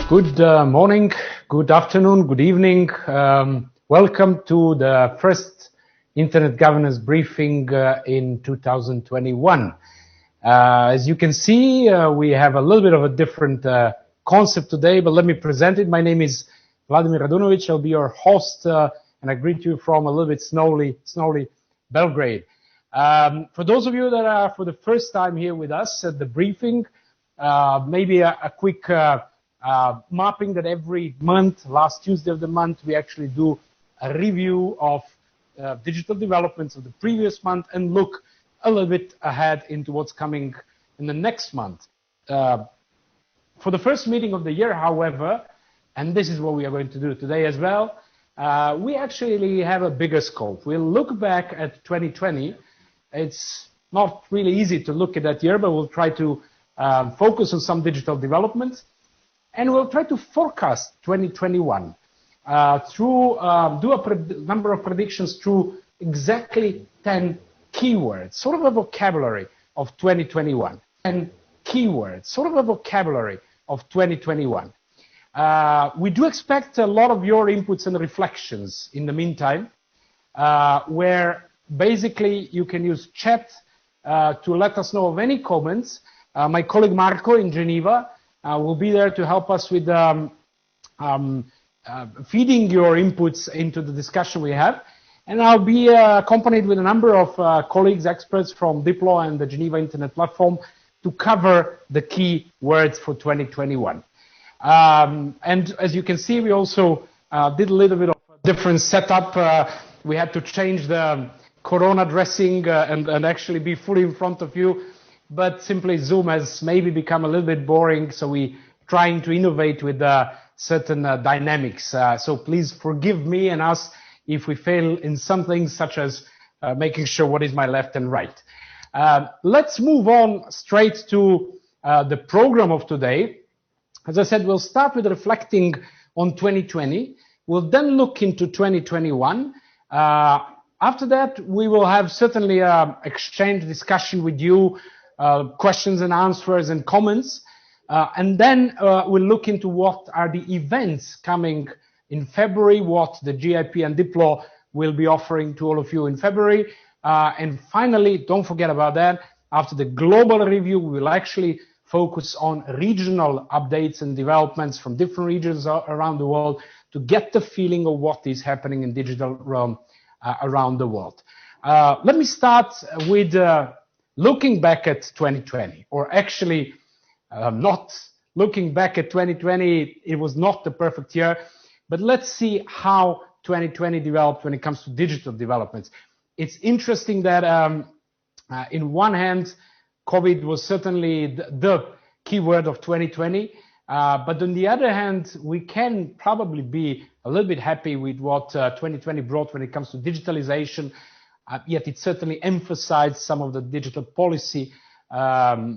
Good morning, good afternoon, good evening. Welcome to the first Internet Governance briefing in 2021. As you can see, we have a little bit of a different concept today, but let me present it. My name is Vladimir Radunovic. I'll be your host, and I greet you from a little bit snowy Belgrade. For those of you that are for the first time here with us at the briefing, maybe a quick mapping that every month, last Tuesday of the month, we actually do a review of digital developments of the previous month and look a little bit ahead into what's coming in the next month. For the first meeting of the year, however, and this is what we are going to do today as well, we actually have a bigger scope. We'll look back at 2020. It's not really easy to look at that year, but we'll try to focus on some digital developments. And we'll try to forecast 2021 through do a number of predictions through exactly 10 keywords, sort of a vocabulary of 2021. 10 keywords, sort of a vocabulary of 2021. We do expect a lot of your inputs and reflections in the meantime, where basically you can use chat to let us know of any comments. My colleague Marco in Geneva will be there to help us with feeding your inputs into the discussion we have. And I'll be accompanied with a number of colleagues, experts from Diplo and the Geneva Internet Platform to cover the key words for 2021. And as you can see, we also did a little bit of a different setup. We had to change the Corona dressing and actually be fully in front of you. But simply Zoom has maybe become a little bit boring, so we're trying to innovate with certain dynamics. So please forgive me and us if we fail in something such as making sure what is my left and right. Let's move on straight to the program of today. As I said, we'll start with reflecting on 2020. We'll then look into 2021. After that, we will have certainly exchange discussion with you, questions and answers and comments. And then we'll look into what are the events coming in February, what the GIP and Diplo will be offering to all of you in February. And finally, don't forget about that, after the global review, we will actually focus on regional updates and developments from different regions around the world to get the feeling of what is happening in digital realm around the world. Let me start with looking back at 2020, or actually not looking back at 2020, it was not the perfect year, but let's see how 2020 developed when it comes to digital developments. It's interesting that in one hand, COVID was certainly the keyword of 2020, but on the other hand, we can probably be a little bit happy with what 2020 brought when it comes to digitalization. Yet it certainly emphasized some of the digital policy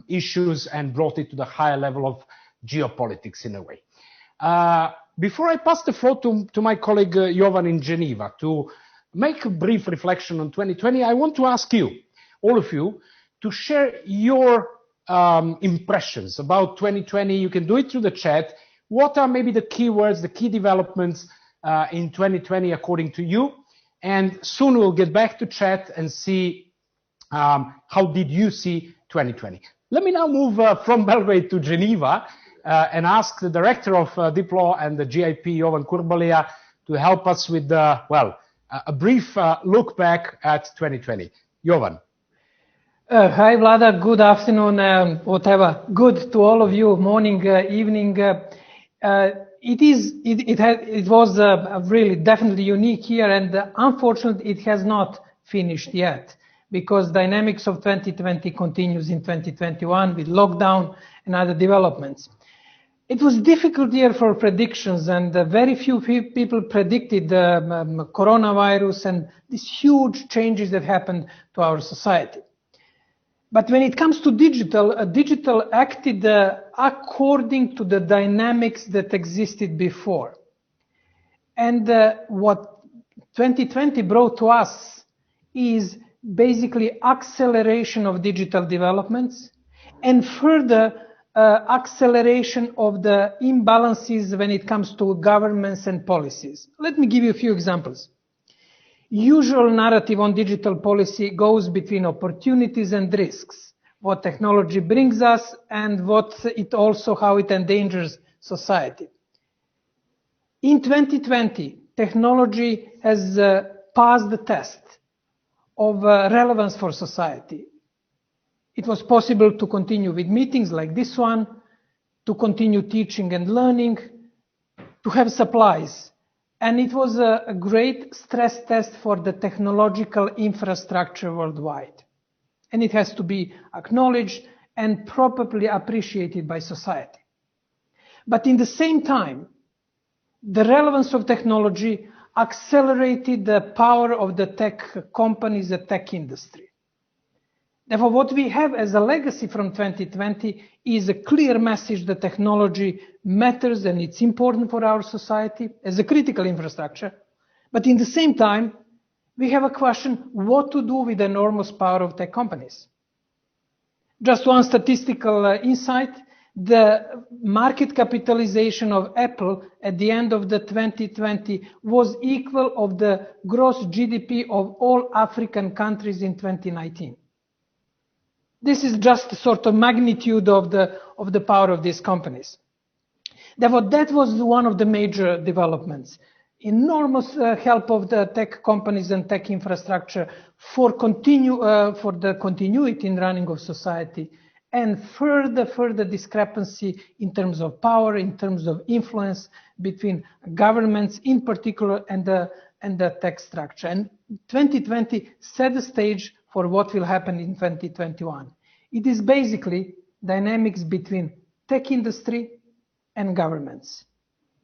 issues and brought it to the higher level of geopolitics in a way. Before I pass the floor to my colleague Jovan in Geneva to make a brief reflection on 2020, I want to ask you, all of you, to share your impressions about 2020. You can do it through the chat. What are maybe the keywords, the key developments in 2020 according to you? And soon we'll get back to chat and see how did you see 2020. Let me now move from Belgrade to Geneva and ask the director of Diplo and the GIP, Jovan Kurbalija, to help us with, a brief look back at 2020. Jovan. Hi, Vlada. Good afternoon, whatever. Good to all of you. Morning, evening. It was a really definitely unique year, and unfortunately it has not finished yet, because dynamics of 2020 continues in 2021 with lockdown and other developments. It was a difficult year for predictions, and very few people predicted the coronavirus and these huge changes that happened to our society. But when it comes to digital acted according to the dynamics that existed before. And what 2020 brought to us is basically acceleration of digital developments and further acceleration of the imbalances when it comes to governments and policies. Let me give you a few examples. Usual narrative on digital policy goes between opportunities and risks, what technology brings us and how it endangers society. In 2020, technology has passed the test of relevance for society. It was possible to continue with meetings like this one, to continue teaching and learning, to have supplies. And it was a great stress test for the technological infrastructure worldwide. And it has to be acknowledged and properly appreciated by society. But in the same time, the relevance of technology accelerated the power of the tech companies, the tech industry. Therefore, what we have as a legacy from 2020 is a clear message that technology matters and it's important for our society as a critical infrastructure. But in the same time, we have a question what to do with the enormous power of tech companies. Just one statistical insight. The market capitalization of Apple at the end of the 2020 was equal of the gross GDP of all African countries in 2019. This is just the sort of magnitude of the power of these companies. Therefore, that was one of the major developments. Enormous help of the tech companies and tech infrastructure for the continuity in running of society, and further discrepancy in terms of power, in terms of influence between governments in particular and the tech structure. And 2020 set the stage for what will happen in 2021. It is basically dynamics between tech industry and governments.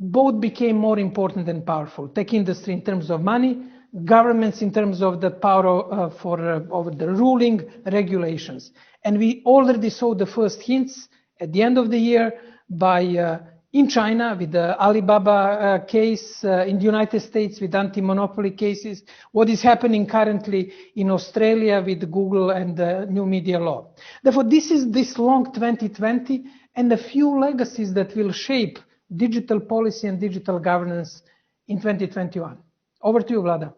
Both became more important and powerful. Tech industry in terms of money, governments in terms of the power over the ruling regulations. And we already saw the first hints at the end of the year in China with the Alibaba case, in the United States with anti-monopoly cases, what is happening currently in Australia with Google and the new media law. Therefore, this is this long 2020 and a few legacies that will shape digital policy and digital governance in 2021. Over to you, Vlada.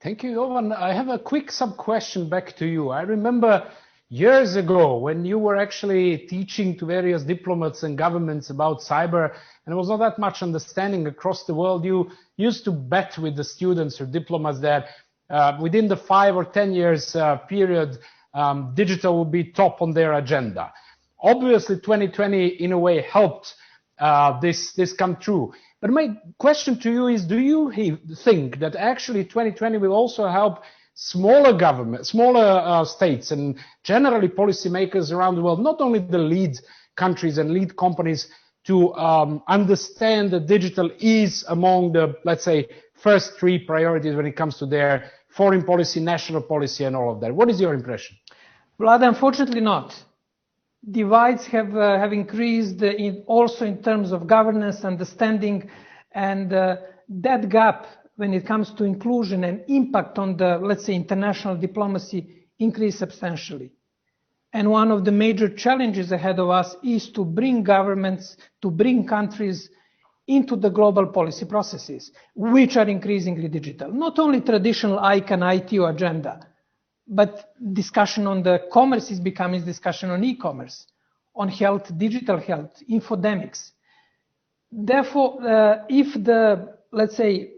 Thank you, Jovan. I have a quick sub-question back to you. I remember years ago when you were actually teaching to various diplomats and governments about cyber, and there was not that much understanding across the world, you used to bet with the students or diplomats that within the 5 or 10 years period, digital would be top on their agenda. Obviously, 2020 in a way helped this come true. But my question to you is, do you think that actually 2020 will also help smaller governments, smaller states, and generally policymakers around the world, not only the lead countries and lead companies, to understand that digital is among the, let's say, first 3 priorities when it comes to their foreign policy, national policy, and all of that? What is your impression? Vlad, unfortunately not. Divides have increased also in terms of governance, understanding, and that gap when it comes to inclusion and impact on the, let's say, international diplomacy increased substantially. And one of the major challenges ahead of us is to bring governments, to bring countries into the global policy processes, which are increasingly digital. Not only traditional ICANN ITO agenda, but discussion on the commerce is becoming discussion on e-commerce, on health, digital health, infodemics. Therefore, if the, let's say,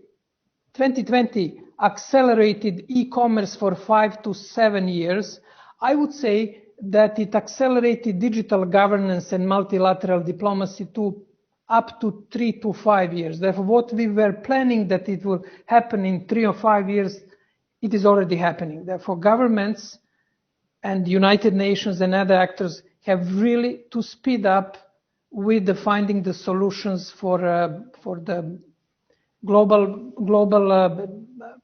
2020 accelerated e-commerce for 5 to 7 years, I would say that it accelerated digital governance and multilateral diplomacy to up to 3 to 5 years. Therefore, what we were planning that it will happen in 3 or 5 years, it is already happening. Therefore, governments and United Nations and other actors have really to speed up with finding the solutions for the global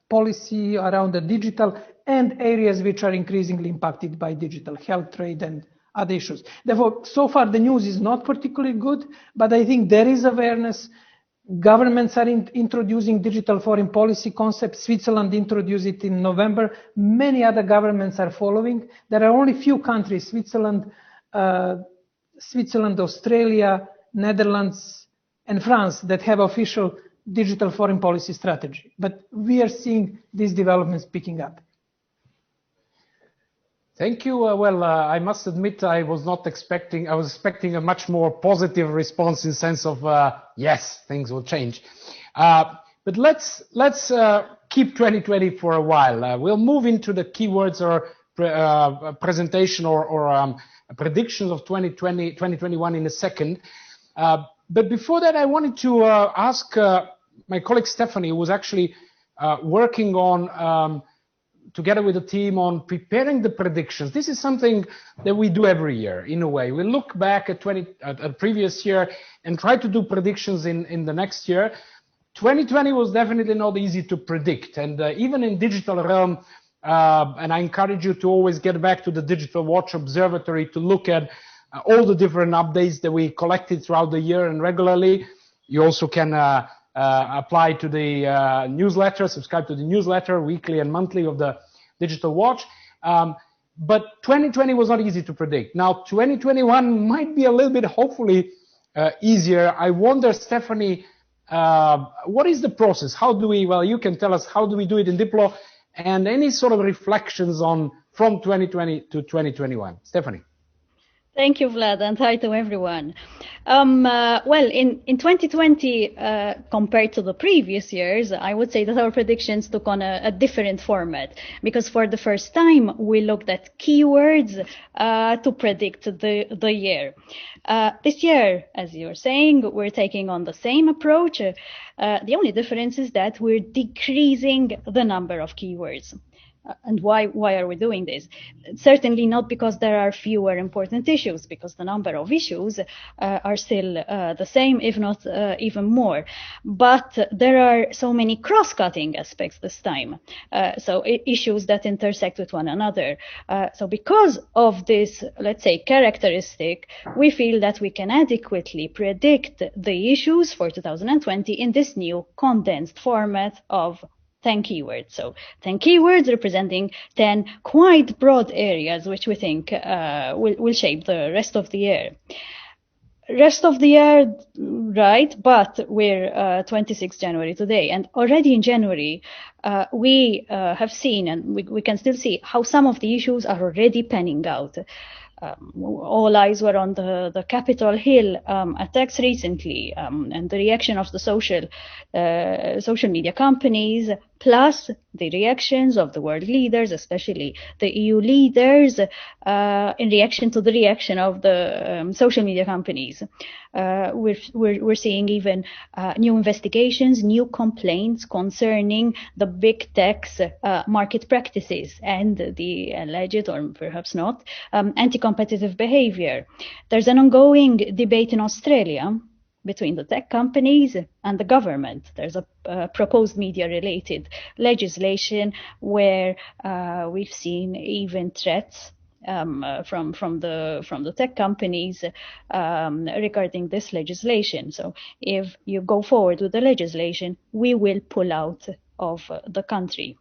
policy around the digital and areas which are increasingly impacted by digital health, trade, and other issues. Therefore, so far the news is not particularly good, but I think there is awareness. Governments are introducing digital foreign policy concepts. Switzerland introduced it in November. Many other governments are following. There are only few countries, Switzerland, Switzerland, Australia, Netherlands, and France that have official digital foreign policy strategy. But we are seeing these developments picking up. Thank you. I must admit I was not expecting, I was expecting a much more positive response in the sense of, yes, things will change. But let's keep 2020 for a while. We'll move into the keywords or presentation or predictions of 2021 in a second. But before that, I wanted to ask my colleague Stephanie, who was actually working on, together with the team, on preparing the predictions. This is something that we do every year, in a way. We look back at previous year and try to do predictions in the next year. 2020 was definitely not easy to predict, and even in digital realm, and I encourage you to always get back to the Digital Watch Observatory to look at all the different updates that we collected throughout the year and regularly. You also can apply to the newsletter, subscribe to the newsletter weekly and monthly of the Digital Watch. But 2020 was not easy to predict. Now 2021 might be a little bit, hopefully, easier. I wonder, Stephanie, what is the process? How do we, well, you can tell us, how do we do it in Diplo, and any sort of reflections on from 2020 to 2021? Stephanie. Thank you, Vlad, and hi to everyone. Well, in 2020, compared to the previous years, I would say that our predictions took on a different format, because for the first time, we looked at keywords to predict the year. This year, as you're saying, we're taking on the same approach. The only difference is that we're decreasing the number of keywords. And why are we doing this? Certainly not because there are fewer important issues, because the number of issues are still the same, if not even more. But there are so many cross-cutting aspects this time, so issues that intersect with one another. So because of this, let's say, characteristic, we feel that we can adequately predict the issues for 2020 in this new condensed format of 10 keywords. So 10 keywords representing 10 quite broad areas, which we think will shape the rest of the year. Rest of the year, right, but we're 26 January today, and already in January we have seen, and we can still see, how some of the issues are already panning out. All eyes were on the Capitol Hill attacks recently, and the reaction of the social media companies, plus the reactions of the world leaders, especially the EU leaders, in reaction to the reaction of the social media companies. We're seeing even new investigations, new complaints concerning the big tech's market practices and the alleged, or perhaps not, anti-competitive behavior. There's an ongoing debate in Australia between the tech companies and the government. There's a proposed media-related legislation where we've seen even threats from the tech companies regarding this legislation. So if you go forward with the legislation, we will pull out of the country.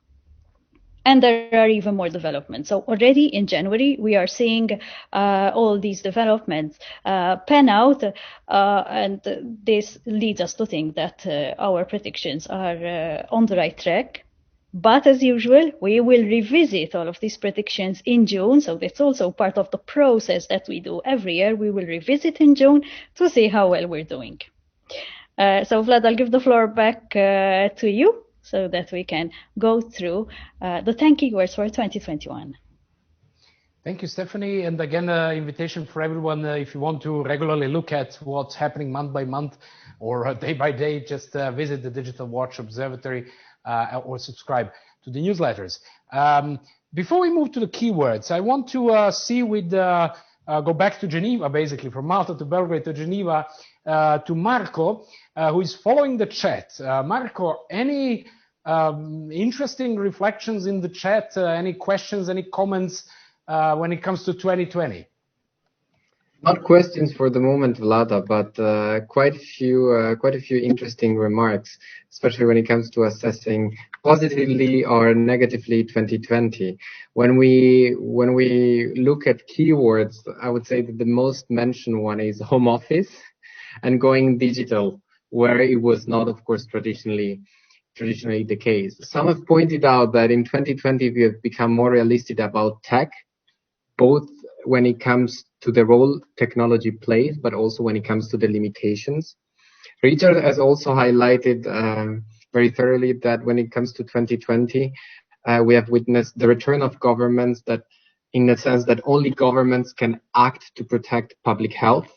And there are even more developments. So already in January, we are seeing all these developments pan out, and this leads us to think that our predictions are on the right track. But as usual, we will revisit all of these predictions in June. So that's also part of the process that we do every year. We will revisit in June to see how well we're doing. So Vlad, I'll give the floor back to you, so that we can go through the 10 keywords for 2021. Thank you, Stephanie. And again, invitation for everyone, if you want to regularly look at what's happening month by month or day by day, just visit the Digital Watch Observatory or subscribe to the newsletters. Before we move to the keywords, I want to see with, go back to Geneva, basically, from Malta to Belgrade to Geneva, to Marco, who is following the chat. Marco, any interesting reflections in the chat, any questions, any comments when it comes to 2020? Not questions for the moment, Vlada, but quite a few interesting remarks, especially when it comes to assessing positively or negatively 2020. When we look at keywords, I would say that the most mentioned one is home office and going digital, where it was not, of course, traditionally the case. Some have pointed out that in 2020 we have become more realistic about tech, both when it comes to the role technology plays, but also when it comes to the limitations. Richard has also highlighted very thoroughly that when it comes to 2020, we have witnessed the return of governments, that in the sense that only governments can act to protect public health.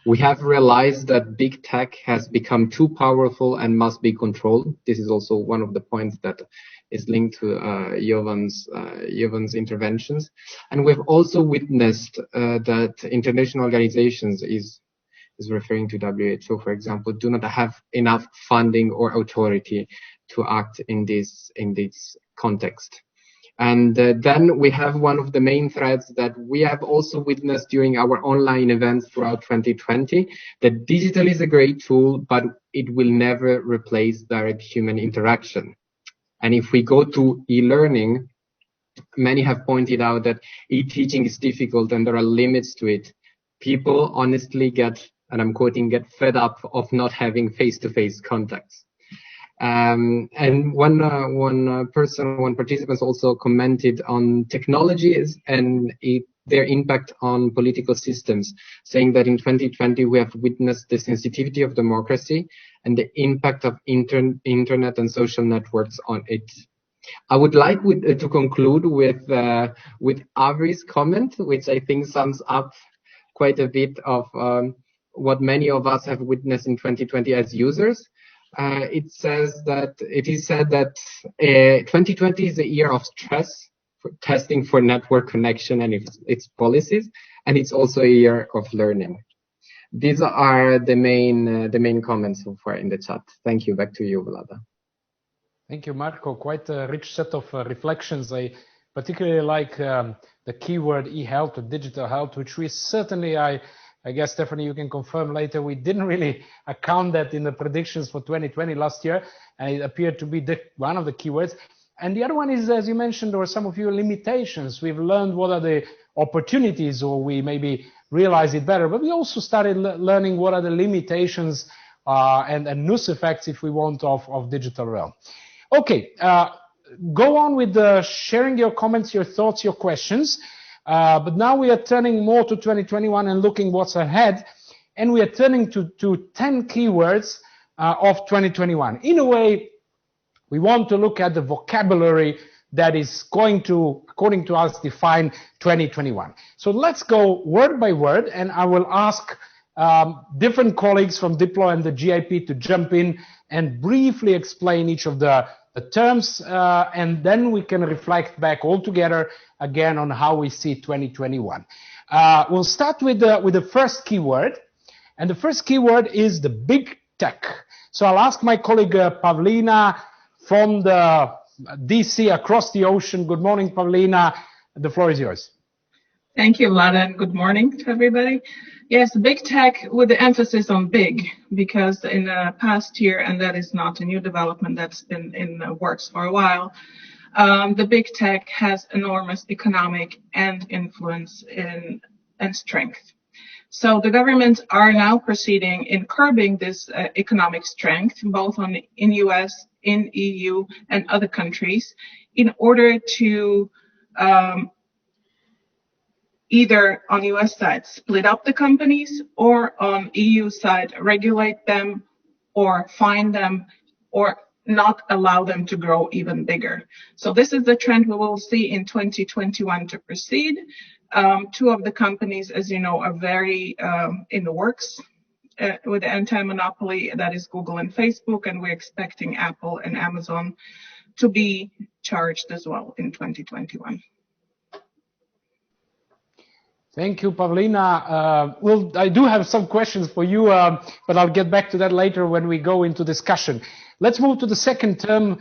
We have realized that big tech has become too powerful and must be controlled. This is also one of the points that is linked to Jovan's interventions. And we've also witnessed that international organizations is referring to WHO, for example, do not have enough funding or authority to act in this context. And then we have one of the main threads that we have also witnessed during our online events throughout 2020, that digital is a great tool, but it will never replace direct human interaction. And if we go to e-learning, many have pointed out that e-teaching is difficult and there are limits to it. People honestly get, and I'm quoting, get fed up of not having face-to-face contacts. And one participant also commented on technologies and their impact on political systems, saying that in 2020 we have witnessed the sensitivity of democracy and the impact of internet and social networks on it. I would like to conclude with Avri's comment, which I think sums up quite a bit of what many of us have witnessed in 2020 as users. It is said that 2020 is a year of stress, for testing for network connection and its policies, and it's also a year of learning. These are the main comments so far in the chat. Thank you. Back to you, Vlada. Thank you, Marco. Quite a rich set of reflections. I particularly like the keyword e-health or digital health, which we certainly, I guess, Stephanie, you can confirm later, we didn't really account that in the predictions for 2020 last year, and it appeared to be one of the keywords. And the other one is, as you mentioned, or some of your limitations. We've learned what are the opportunities, or we maybe realize it better, but we also started learning what are the limitations and nuance effects, if we want, of digital realm. Okay, go on with sharing your comments, your thoughts, your questions. But now we are turning more to 2021 and looking what's ahead. And we are turning to 10 keywords of 2021. In a way, we want to look at the vocabulary that is going to, according to us, define 2021. So let's go word by word, and I will ask different colleagues from Diplo and the GIP to jump in and briefly explain each of the terms, and then we can reflect back all together again on how we see 2021. We'll start with the first keyword, and the first keyword is the big tech. So I'll ask my colleague Pavlina from the DC across the ocean. Good morning, Pavlina. The floor is yours. Thank you, Vlada, and good morning to everybody. Yes, big tech with the emphasis on big, because in the past year, and that is not a new development, that's been in the works for a while, the big tech has enormous economic and influence and strength. So the governments are now proceeding in curbing this economic strength, both in US, in EU, and other countries, in order to either on US side split up the companies, or on EU side regulate them or fine them or not allow them to grow even bigger. So this is the trend we will see in 2021 to proceed. Two of the companies, as you know, are very in the works with the anti-monopoly, that is Google and Facebook, and we're expecting Apple and Amazon to be charged as well in 2021. Thank you, Pavlina. Well, I do have some questions for you, but I'll get back to that later when we go into discussion. Let's move to the second term,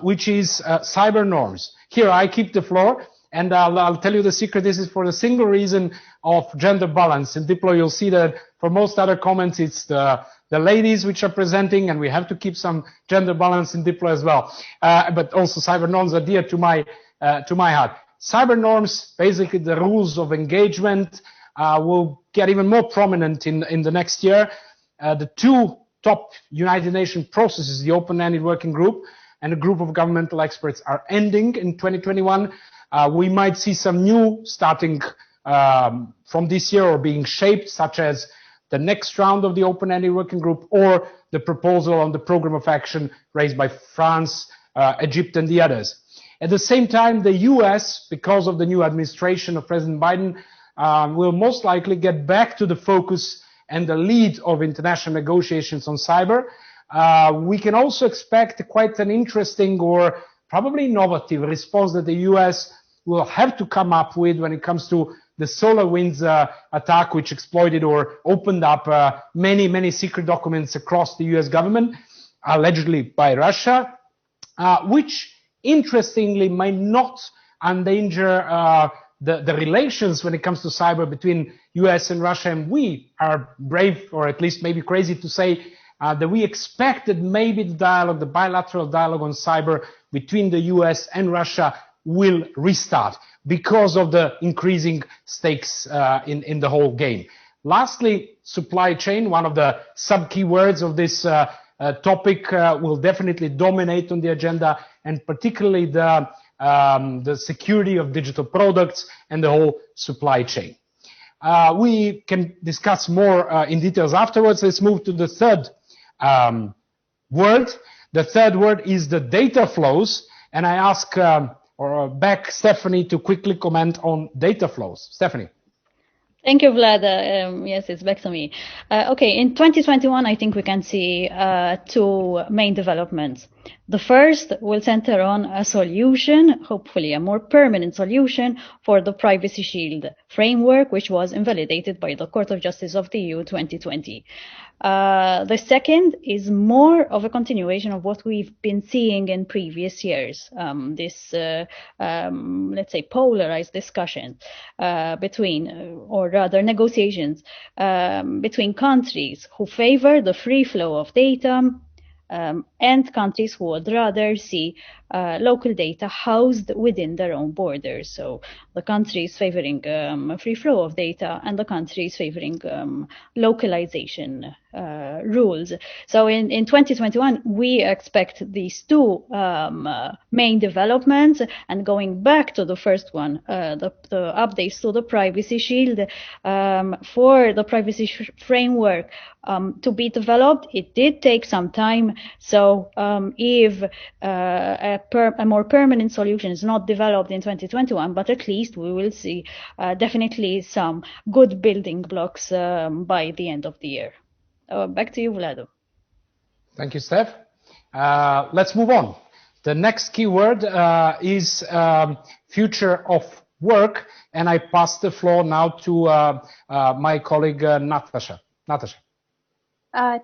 which is cyber norms. Here, I keep the floor, And I'll tell you the secret, this is for the single reason of gender balance. In Diplo, you'll see that for most other comments, it's the ladies which are presenting, and we have to keep some gender balance in Diplo as well. But also cyber norms are dear to my heart. Cyber norms, basically the rules of engagement, will get even more prominent in the next year. The two top United Nations processes, the open-ended working group and a group of governmental experts, are ending in 2021. We might see some new starting from this year or being shaped, such as the next round of the open-ended working group or the proposal on the program of action raised by France, Egypt, and the others. At the same time, the US, because of the new administration of President Biden, will most likely get back to the focus and the lead of international negotiations on cyber. We can also expect quite an interesting or probably innovative response that the US will have to come up with when it comes to the SolarWinds attack, which exploited or opened up many secret documents across the US government, allegedly by Russia, which interestingly might not endanger the relations when it comes to cyber between US and Russia. And we are brave, or at least maybe crazy to say that we expect that maybe the dialogue, the bilateral dialogue on cyber between the US and Russia will restart because of the increasing stakes in the whole game. Lastly, supply chain, one of the sub-keywords of this topic, will definitely dominate on the agenda, and particularly the security of digital products and the whole supply chain. We can discuss more in details afterwards. Let's move to the third word. The third word is the data flows, and I ask back Stephanie to quickly comment on data flows. Stephanie. Thank you, Vlad. Yes, it's back to me. Okay, in 2021, I think we can see two main developments. The first will center on a solution, hopefully a more permanent solution, for the Privacy Shield framework, which was invalidated by the Court of Justice of the EU 2020. The second is more of a continuation of what we've been seeing in previous years, this, let's say, polarized discussion between, or rather negotiations between countries who favor the free flow of data and countries who would rather see local data housed within their own borders. So the countries favoring free flow of data and the countries favoring localization rules. So in 2021, we expect these two main developments. And going back to the first one, the updates to the Privacy Shield, for the Privacy Framework to be developed, it did take some time. So if a more permanent solution is not developed in 2021, but at least we will see definitely some good building blocks by the end of the year. Back to you, Vlado. Thank you, Steph. Let's move on. The next keyword is future of work, and I pass the floor now to my colleague Natasha. Natasha.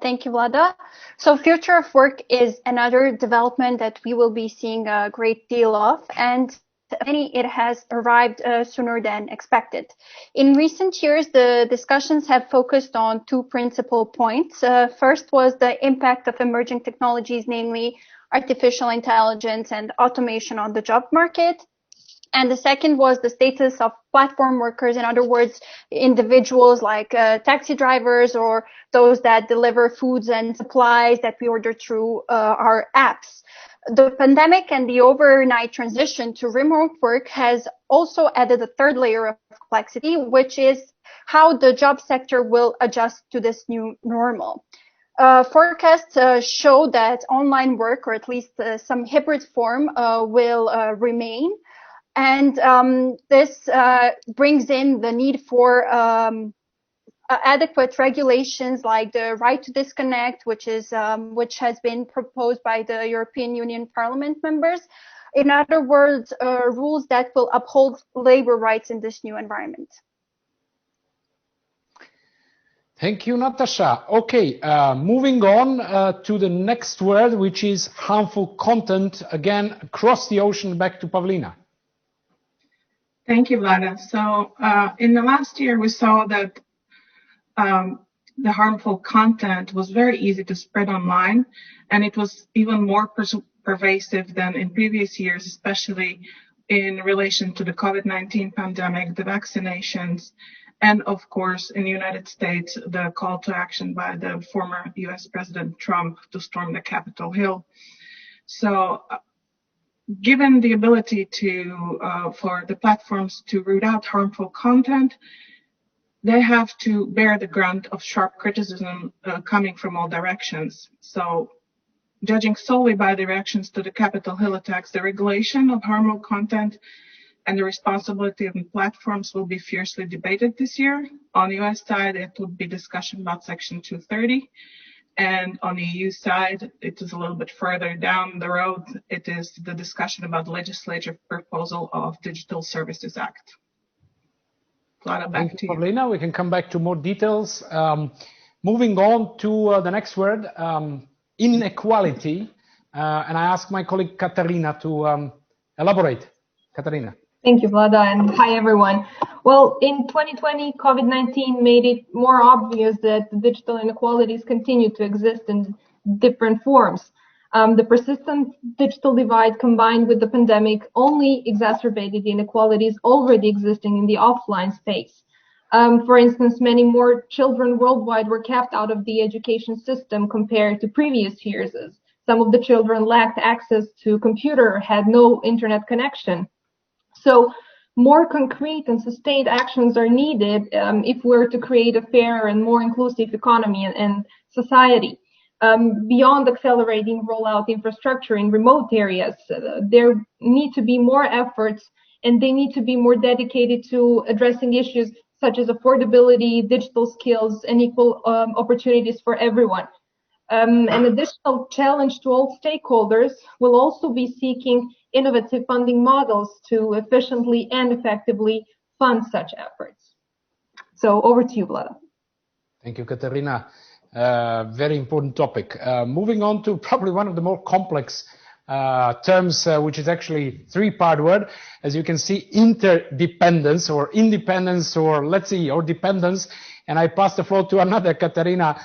Thank you, Vlada. So future of work is another development that we will be seeing a great deal of, and it has arrived sooner than expected. In recent years, the discussions have focused on two principal points. First was the impact of emerging technologies, namely artificial intelligence and automation on the job market. And the second was the status of platform workers, in other words, individuals like taxi drivers or those that deliver foods and supplies that we order through our apps. The pandemic and the overnight transition to remote work has also added a third layer of complexity, which is how the job sector will adjust to this new normal. Forecasts show that online work, or at least some hybrid form, will remain. And this brings in the need for adequate regulations like the right to disconnect, which has been proposed by the European Union Parliament members. In other words, rules that will uphold labor rights in this new environment. Thank you, Natasha. Okay, moving on to the next word, which is harmful content, again across the ocean. Back to Pavlina. Thank you, Vlada. So in the last year, we saw that the harmful content was very easy to spread online, and it was even more pervasive than in previous years, especially in relation to the COVID-19 pandemic, the vaccinations, and of course, in the United States, the call to action by the former US President Trump to storm the Capitol Hill. So given the ability for the platforms to root out harmful content, they have to bear the brunt of sharp criticism coming from all directions. So, judging solely by the reactions to the Capitol Hill attacks, the regulation of harmful content and the responsibility of the platforms will be fiercely debated this year. On the US side, it would be discussion about Section 230. And on the EU side, it is a little bit further down the road. It is the discussion about the legislative proposal of Digital Services Act. Thank you, Pavlina. We can come back to more details. Moving on to the next word, inequality. And I ask my colleague Katarina to elaborate. Katarina. Thank you, Vlada, and hi, everyone. Well, in 2020, COVID-19 made it more obvious that digital inequalities continue to exist in different forms. The persistent digital divide combined with the pandemic only exacerbated the inequalities already existing in the offline space. For instance, many more children worldwide were kept out of the education system compared to previous years. Some of the children lacked access to computer, had no internet connection. So more concrete and sustained actions are needed if we're to create a fairer and more inclusive economy and society. Beyond accelerating rollout infrastructure in remote areas, there need to be more efforts, and they need to be more dedicated to addressing issues such as affordability, digital skills, and equal opportunities for everyone. An additional challenge to all stakeholders will also be seeking innovative funding models to efficiently and effectively fund such efforts. So over to you, Vlada. Thank you, Katarina. Very important topic. Moving on to probably one of the more complex terms, which is actually three-part word. As you can see, interdependence or independence, or let's see, or dependence. And I pass the floor to another Katarina,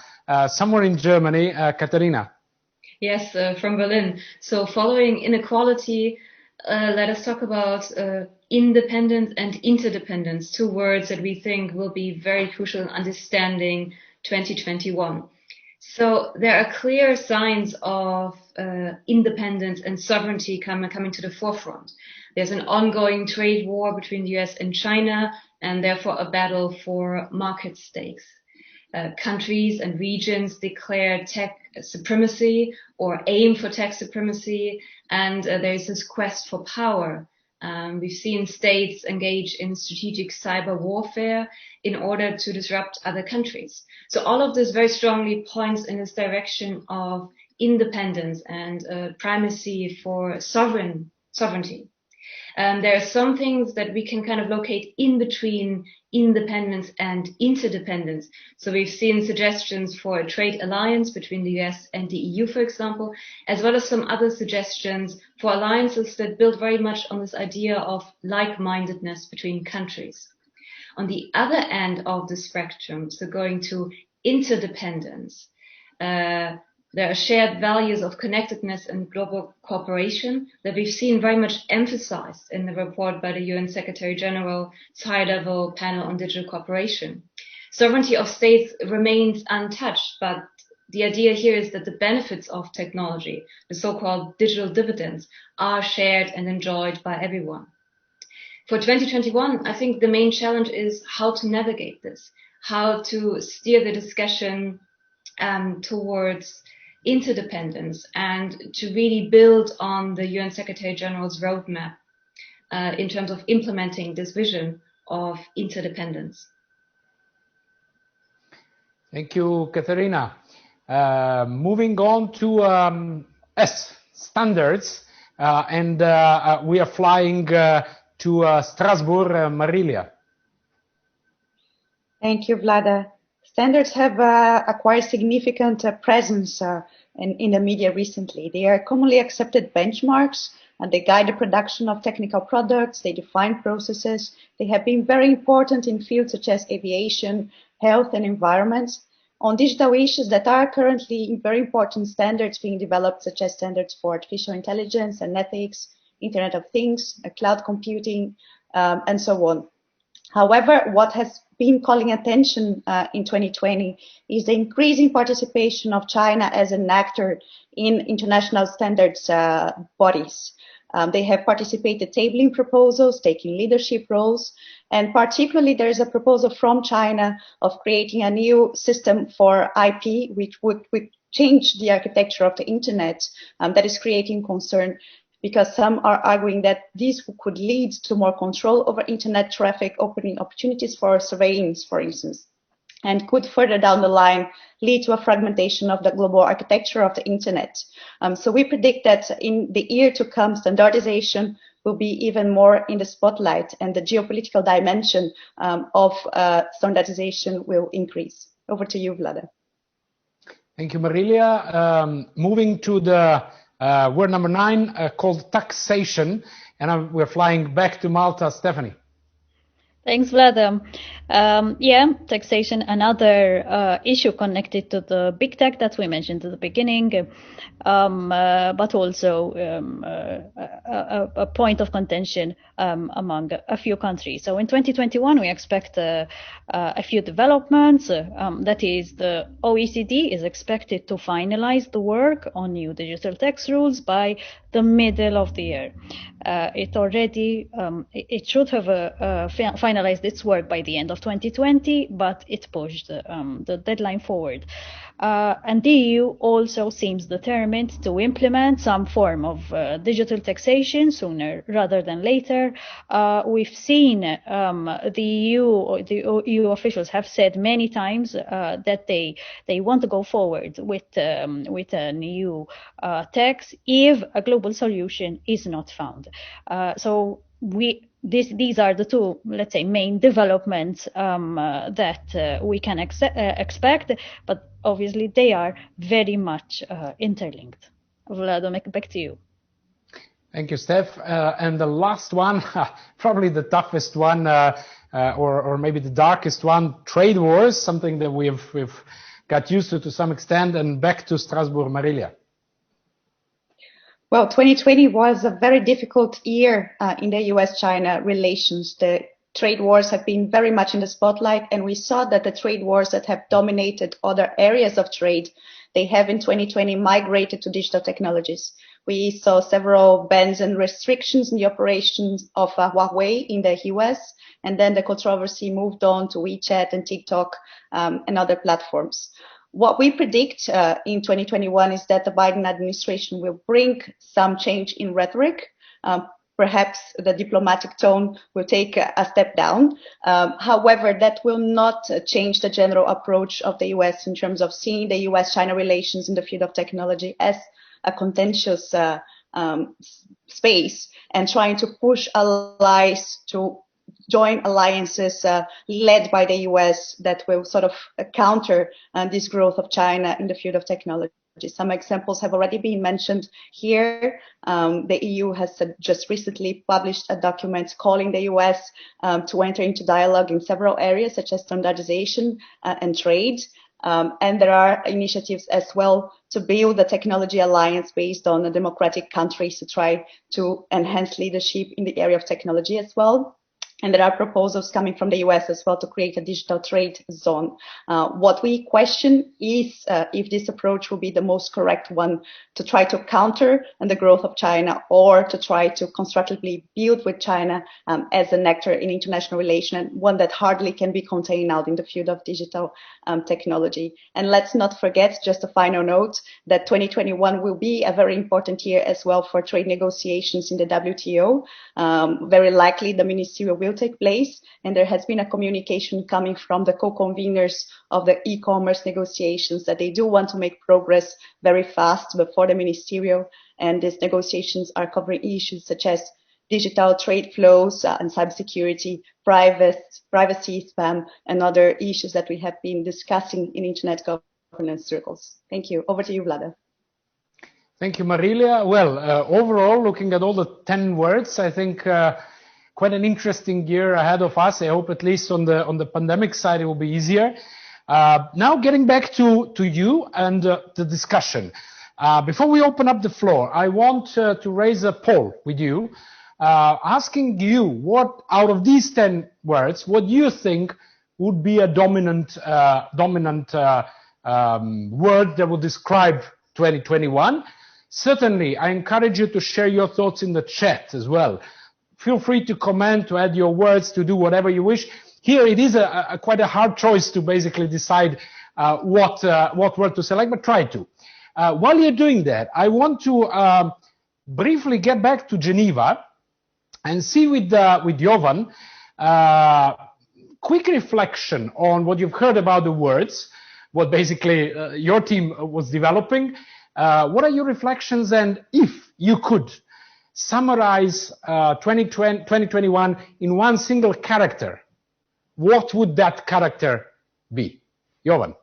somewhere in Germany. Katarina. Yes, from Berlin. So following inequality, let us talk about independence and interdependence, two words that we think will be very crucial in understanding 2021. So there are clear signs of independence and sovereignty coming to the forefront. There's an ongoing trade war between the US and China, and therefore a battle for market stakes. Countries and regions declare tech supremacy or aim for tech supremacy, and there's this quest for power. We've seen states engage in strategic cyber warfare in order to disrupt other countries. So all of this very strongly points in this direction of independence and primacy for sovereignty. There are some things that we can kind of locate in between independence and interdependence. So we've seen suggestions for a trade alliance between the US and the EU, for example, as well as some other suggestions for alliances that build very much on this idea of like-mindedness between countries. On the other end of the spectrum, so going to interdependence, there are shared values of connectedness and global cooperation that we've seen very much emphasized in the report by the UN Secretary General's high-level panel on digital cooperation. Sovereignty of states remains untouched, but the idea here is that the benefits of technology, the so-called digital dividends, are shared and enjoyed by everyone. For 2021, I think the main challenge is how to navigate this, how to steer the discussion towards interdependence and to really build on the UN Secretary General's roadmap in terms of implementing this vision of interdependence. Thank you, Katerina. Moving on to standards, and we are flying to Strasbourg, Marilia. Thank you, Vlada. Standards have acquired significant presence in the media recently. They are commonly accepted benchmarks and they guide the production of technical products, they define processes. They have been very important in fields such as aviation, health, and environment. On digital issues that are currently very important standards being developed, such as standards for artificial intelligence and ethics, Internet of Things, cloud computing, and so on. However, what has been calling attention in 2020 is the increasing participation of China as an actor in international standards bodies. They have participated tabling proposals, taking leadership roles, and particularly there is a proposal from China of creating a new system for IP, which would change the architecture of the internet, that is creating concern, because some are arguing that this could lead to more control over internet traffic, opening opportunities for surveillance, for instance, and could further down the line lead to a fragmentation of the global architecture of the internet. So we predict that in the year to come, standardization will be even more in the spotlight, and the geopolitical dimension of standardization will increase. Over to you, Vlada. Thank you, Marilia. Moving to the word number 9, called taxation, and we're flying back to Malta. Stephanie. Thanks, Vlada. Yeah, taxation, another issue connected to the big tech that we mentioned at the beginning, but also a point of contention among a few countries. So in 2021, we expect a few developments. That is, the OECD is expected to finalize the work on new digital tax rules by the middle of the year. It should have finalized its work by the end of 2020, but it pushed the deadline forward. And the EU also seems determined to implement some form of digital taxation sooner rather than later. We've seen the EU officials have said many times that they want to go forward with an EU tax if a global solution is not found. So these are the two, let's say, main developments that we can expect, but obviously they are very much interlinked. Vlado, back to you. Thank you, Steph. And the last one, probably the toughest one, or maybe the darkest one, trade wars, something that we've got used to some extent. And back to Strasbourg, Marilia. Well, 2020 was a very difficult year in the US-China relations. The trade wars have been very much in the spotlight, and we saw that the trade wars that have dominated other areas of trade, they have in 2020 migrated to digital technologies. We saw several bans and restrictions in the operations of Huawei in the US, and then the controversy moved on to WeChat and TikTok and other platforms. What we predict in 2021 is that the Biden administration will bring some change in rhetoric. Perhaps the diplomatic tone will take a step down. However, that will not change the general approach of the US in terms of seeing the US-China relations in the field of technology as a contentious space, and trying to push allies to join alliances led by the US that will sort of counter this growth of China in the field of technology. Some examples have already been mentioned here. The EU has just recently published a document calling the US to enter into dialogue in several areas such as standardization and trade. And there are initiatives as well to build a technology alliance based on the democratic countries to try to enhance leadership in the area of technology as well. And there are proposals coming from the US as well to create a digital trade zone. What we question is if this approach will be the most correct one to try to counter the growth of China, or to try to constructively build with China as an actor in international relations, and one that hardly can be contained out in the field of digital technology. And let's not forget, just a final note, that 2021 will be a very important year as well for trade negotiations in the WTO. Very likely the ministerial will take place, and there has been a communication coming from the co-conveners of the e-commerce negotiations that they do want to make progress very fast before the ministerial, and these negotiations are covering issues such as digital trade flows and cybersecurity, privacy, spam, and other issues that we have been discussing in internet governance circles. Thank you. Over to you, Vlada. Thank you, Marilia. Well, overall, looking at all the 10 words, I think quite an interesting year ahead of us. I hope at least on the pandemic side it will be easier. Now getting back to you and the discussion. Before we open up the floor, I want to raise a poll with you, asking you what out of these 10 words, what do you think would be a dominant word that would describe 2021? Certainly, I encourage you to share your thoughts in the chat as well. Feel free to comment, to add your words, to do whatever you wish. Here it is quite a hard choice to basically decide what word to select, but try to. While you're doing that, I want to briefly get back to Geneva and see with Jovan, quick reflection on what you've heard about the words, what basically your team was developing. What are your reflections, and if you could summarize 2021 in one single character, what would that character be? Jovan.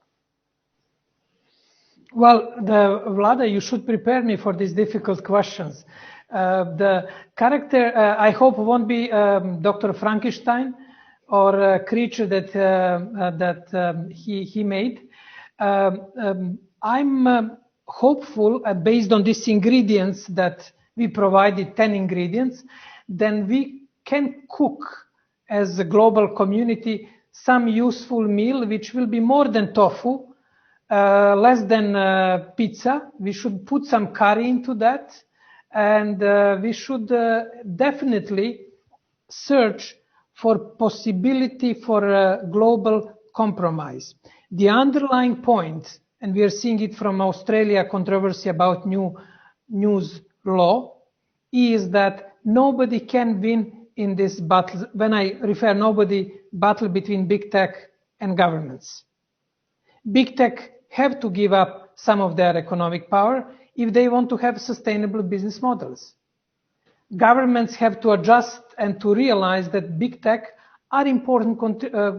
Well, Vlada, you should prepare me for these difficult questions. The character, I hope, won't be Dr. Frankenstein or a creature that he made. I'm hopeful, based on these ingredients that we provided, 10 ingredients, then we can cook as a global community some useful meal which will be more than tofu, less than pizza. We should put some curry into that, and we should definitely search for possibility for a global compromise. The underlying point, and we are seeing it from Australia controversy about new news law, is that nobody can win in this battle. When I refer nobody, battle between big tech and governments. Big tech have to give up some of their economic power if they want to have sustainable business models. Governments have to adjust and to realize that big tech are important.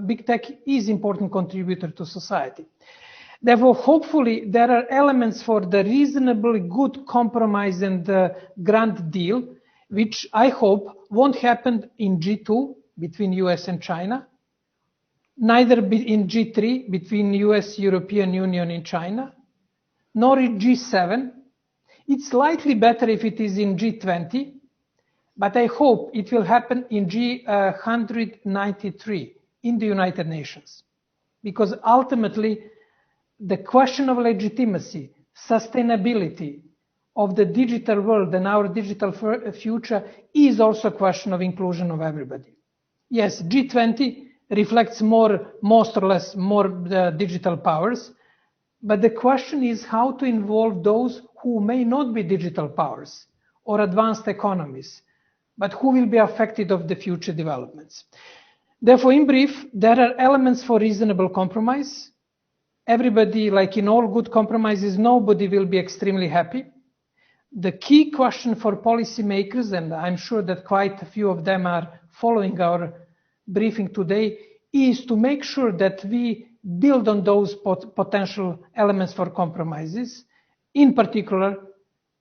Big tech is important contributor to society. Therefore, hopefully, there are elements for the reasonably good compromise and the grand deal, which I hope won't happen in G2 between US and China, neither in G3 between US, European Union and China, nor in G7. It's slightly better if it is in G20, but I hope it will happen in G193 in the United Nations, because ultimately the question of legitimacy, sustainability of the digital world and our digital future is also a question of inclusion of everybody. Yes, G20 reflects most or less more digital powers, but the question is how to involve those who may not be digital powers or advanced economies, but who will be affected of the future developments. Therefore, in brief, there are elements for reasonable compromise. Everybody, like in all good compromises, nobody will be extremely happy. The key question for policymakers, and I'm sure that quite a few of them are following our briefing today, is to make sure that we build on those potential elements for compromises. In particular,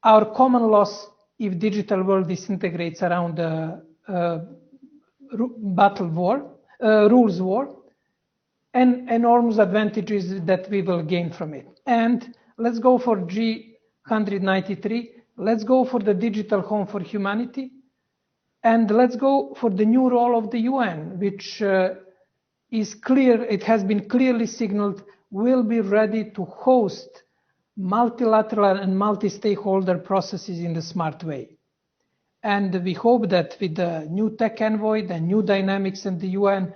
our common loss if digital world disintegrates around rules war, and enormous advantages that we will gain from it. And let's go for G193. Let's go for the digital home for humanity. And let's go for the new role of the UN, which is clear, it has been clearly signaled, will be ready to host multilateral and multi-stakeholder processes in a smart way. And we hope that with the new tech envoy, the new dynamics in the UN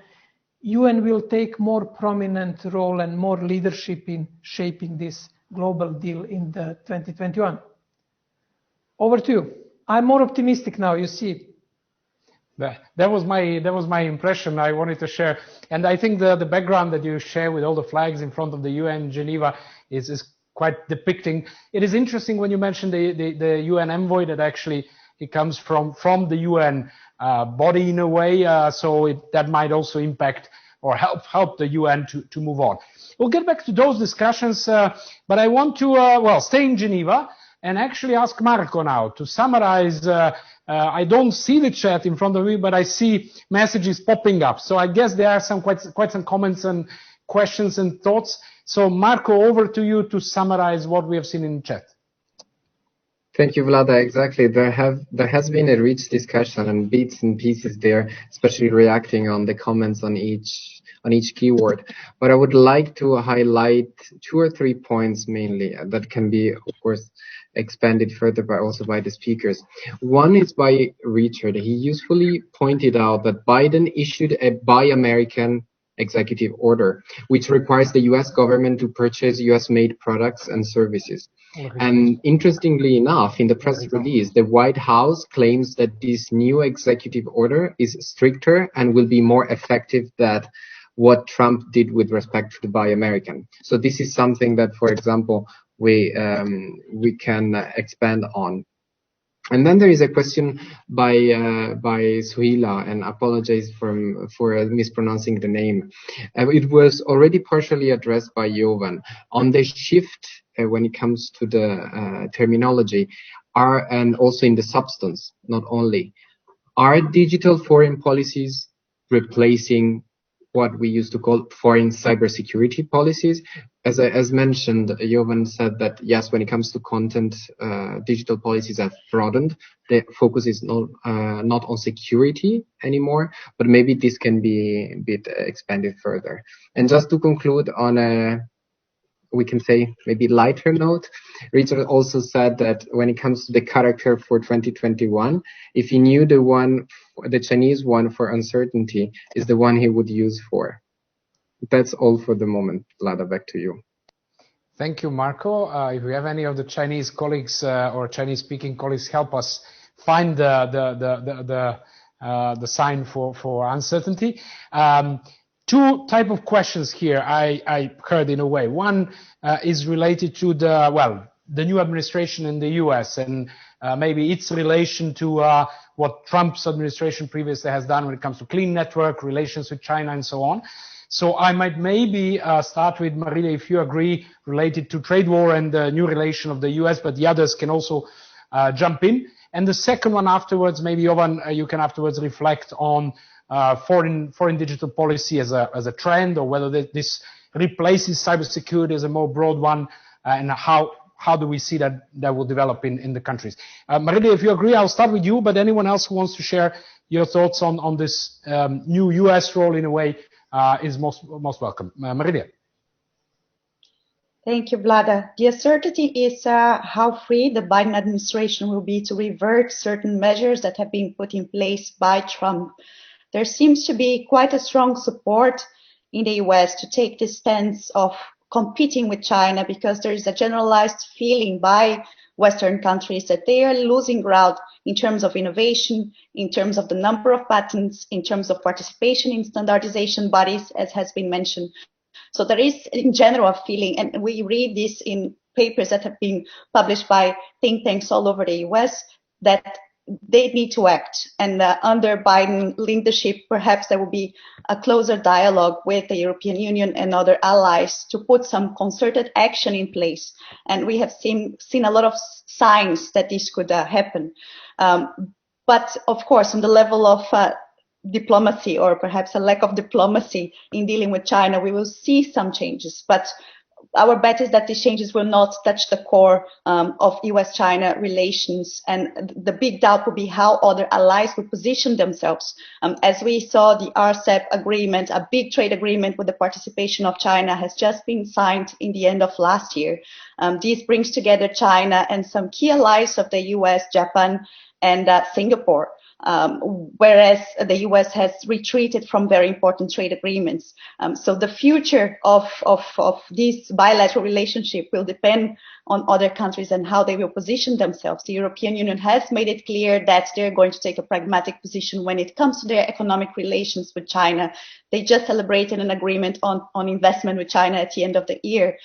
will take more prominent role and more leadership in shaping this global deal in the 2021. Over to you. I'm more optimistic now, you see. That was my impression I wanted to share. And I think the background that you share with all the flags in front of the UN Geneva is quite depicting. It is interesting when you mentioned the UN envoy that actually it comes from the UN body in a way, so that might also impact or help the UN to move on. We'll get back to those discussions, but I want to stay in Geneva and actually ask Marco now to summarize. I don't see the chat in front of me, but I see messages popping up. So I guess there are some quite some comments and questions and thoughts. So Marco, over to you to summarize what we have seen in the chat. Thank you, Vlada. Exactly. There has been a rich discussion and bits and pieces there, especially reacting on the comments on each keyword. But I would like to highlight 2 or 3 points mainly that can be, of course, expanded further by the speakers. One is by Richard. He usefully pointed out that Biden issued a Buy American executive order, which requires the US government to purchase US-made products and services. And interestingly enough, in the press release, the White House claims that this new executive order is stricter and will be more effective than what Trump did with respect to the Buy American. So this is something that, for example, we can expand on. And then there is a question by Suhila, and apologize for mispronouncing the name. It was already partially addressed by Jovan on the shift when it comes to the terminology, and also in the substance, not only. Are digital foreign policies replacing what we used to call foreign cybersecurity policies? As mentioned, Jovan said that yes, when it comes to content, digital policies have broadened. The focus is not on security anymore, but maybe this can be a bit expanded further. And just to conclude on a, we can say maybe lighter note, Richard also said that when it comes to the character for 2021, if he knew the Chinese one for uncertainty is the one he would use for. That's all for the moment. Vlada, back to you. Thank you, Marco. If we have any of the Chinese colleagues or Chinese-speaking colleagues, help us find the sign for uncertainty. 2 type of questions here I heard in a way. One is related to the new administration in the US and maybe its relation to what Trump's administration previously has done when it comes to clean network, relations with China and so on. So I might maybe start with Marilia, if you agree, related to trade war and the new relation of the US, but the others can also jump in. And the second one afterwards, maybe Jovan, you can afterwards reflect on foreign digital policy as a trend, or whether this replaces cybersecurity as a more broad one, and how do we see that will develop in the countries. Marilia, if you agree, I'll start with you, but anyone else who wants to share your thoughts on this new US role in a way is most welcome. Marilia. Thank you, Vlada. The uncertainty is how free the Biden administration will be to revert certain measures that have been put in place by Trump. There seems to be quite a strong support in the US to take this stance of competing with China, because there is a generalized feeling by Western countries that they are losing ground in terms of innovation, in terms of the number of patents, in terms of participation in standardization bodies, as has been mentioned. So there is in general a feeling, and we read this in papers that have been published by think tanks all over the US, that they need to act. And under Biden leadership, perhaps there will be a closer dialogue with the European Union and other allies to put some concerted action in place. And we have seen a lot of signs that this could happen. But of course, on the level of diplomacy, or perhaps a lack of diplomacy in dealing with China, we will see some changes. But our bet is that these changes will not touch the core of US-China relations. And the big doubt will be how other allies will position themselves. As we saw, the RCEP agreement, a big trade agreement with the participation of China, has just been signed in the end of last year. This brings together China and some key allies of the US, Japan, and Singapore. Whereas the US has retreated from very important trade agreements. So the future of this bilateral relationship will depend on other countries and how they will position themselves. The European Union has made it clear that they're going to take a pragmatic position when it comes to their economic relations with China. They just celebrated an agreement on investment with China at the end of the year.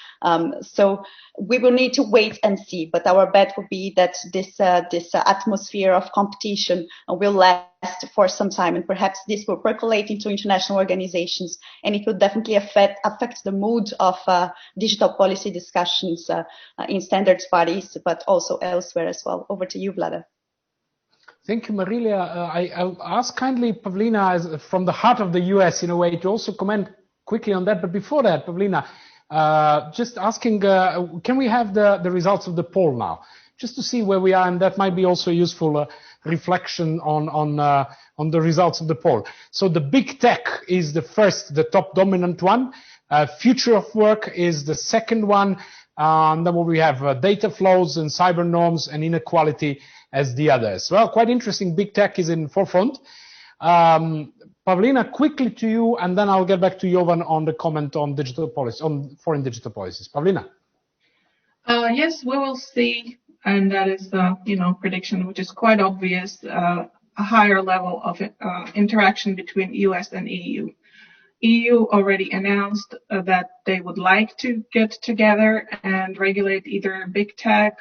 So we will need to wait and see, but our bet would be that this atmosphere of competition will last for some time, and perhaps this will percolate into international organizations, and it will definitely affect the mood of digital policy discussions in standards bodies, but also elsewhere as well. Over to you, Vlada. Thank you, Marilia. I'll ask kindly Pavlina, from the heart of the US in a way, to also comment quickly on that. But before that, Pavlina, just asking, can we have the results of the poll now, just to see where we are, and that might be also a useful reflection on the results of the poll. So the big tech is the top dominant one. Future of work is the second one. Then we have data flows and cyber norms and inequality as the others. Well, quite interesting. Big tech is in forefront. Pavlina, quickly to you, and then I'll get back to Jovan on the comment on digital policy, on foreign digital policies. Pavlina. Yes, we will see, and that is the prediction, which is quite obvious, a higher level of interaction between US and EU. EU already announced that they would like to get together and regulate either big tech,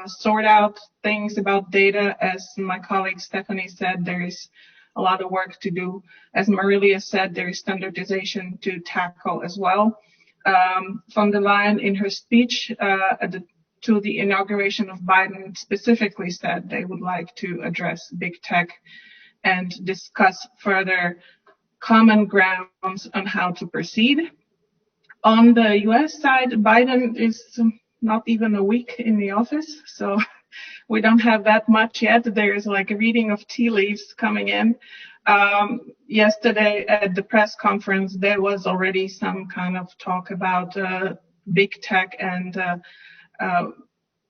sort out things about data. As my colleague Stephanie said, there is a lot of work to do. As Marilia said, there is standardization to tackle as well. Von der Leyen, in her speech to the inauguration of Biden, specifically said they would like to address big tech and discuss further common grounds on how to proceed. On the US side, Biden is not even a week in the office, so we don't have that much yet. There's like a reading of tea leaves coming in. Yesterday at the press conference, there was already some kind of talk about big tech and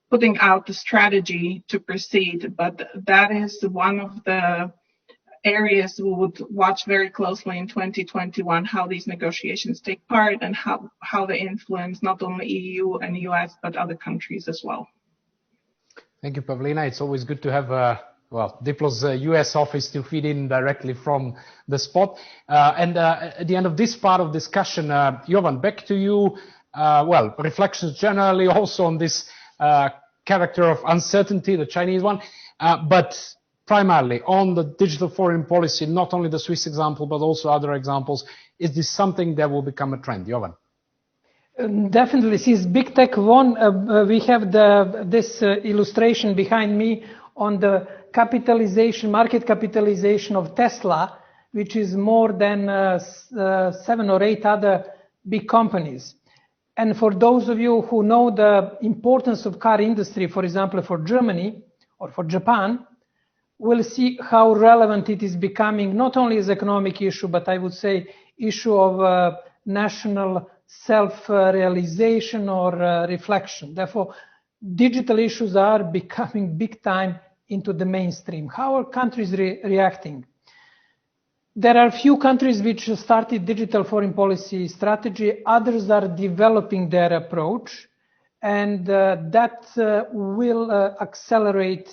putting out the strategy to proceed, but that is one of the areas we would watch very closely in 2021, how these negotiations take part and how they influence not only EU and US, but other countries as well. Thank you, Pavlina. It's always good to have Diplo's US office to feed in directly from the spot. And at the end of this part of discussion, Jovan, back to you. Reflections generally also on this character of uncertainty, the Chinese one, but primarily on the digital foreign policy, not only the Swiss example, but also other examples. Is this something that will become a trend? Jovan? Definitely, since big tech won, we have this illustration behind me on the market capitalization of Tesla, which is more than 7 or 8 other big companies. And for those of you who know the importance of car industry, for example, for Germany or for Japan, we'll see how relevant it is becoming, not only as economic issue, but I would say issue of national self-realization or reflection. Therefore, digital issues are becoming big time into the mainstream. How are countries reacting? There are few countries which started digital foreign policy strategy. Others are developing their approach, and that will accelerate,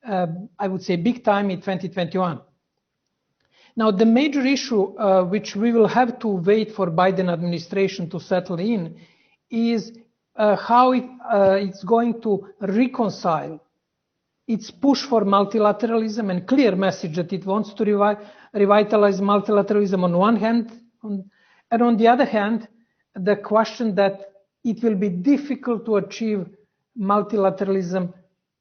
I would say, big time in 2021. Now, the major issue which we will have to wait for Biden administration to settle in is how it's going to reconcile its push for multilateralism and clear message that it wants to revitalize multilateralism on one hand, and on the other hand, the question that it will be difficult to achieve multilateralism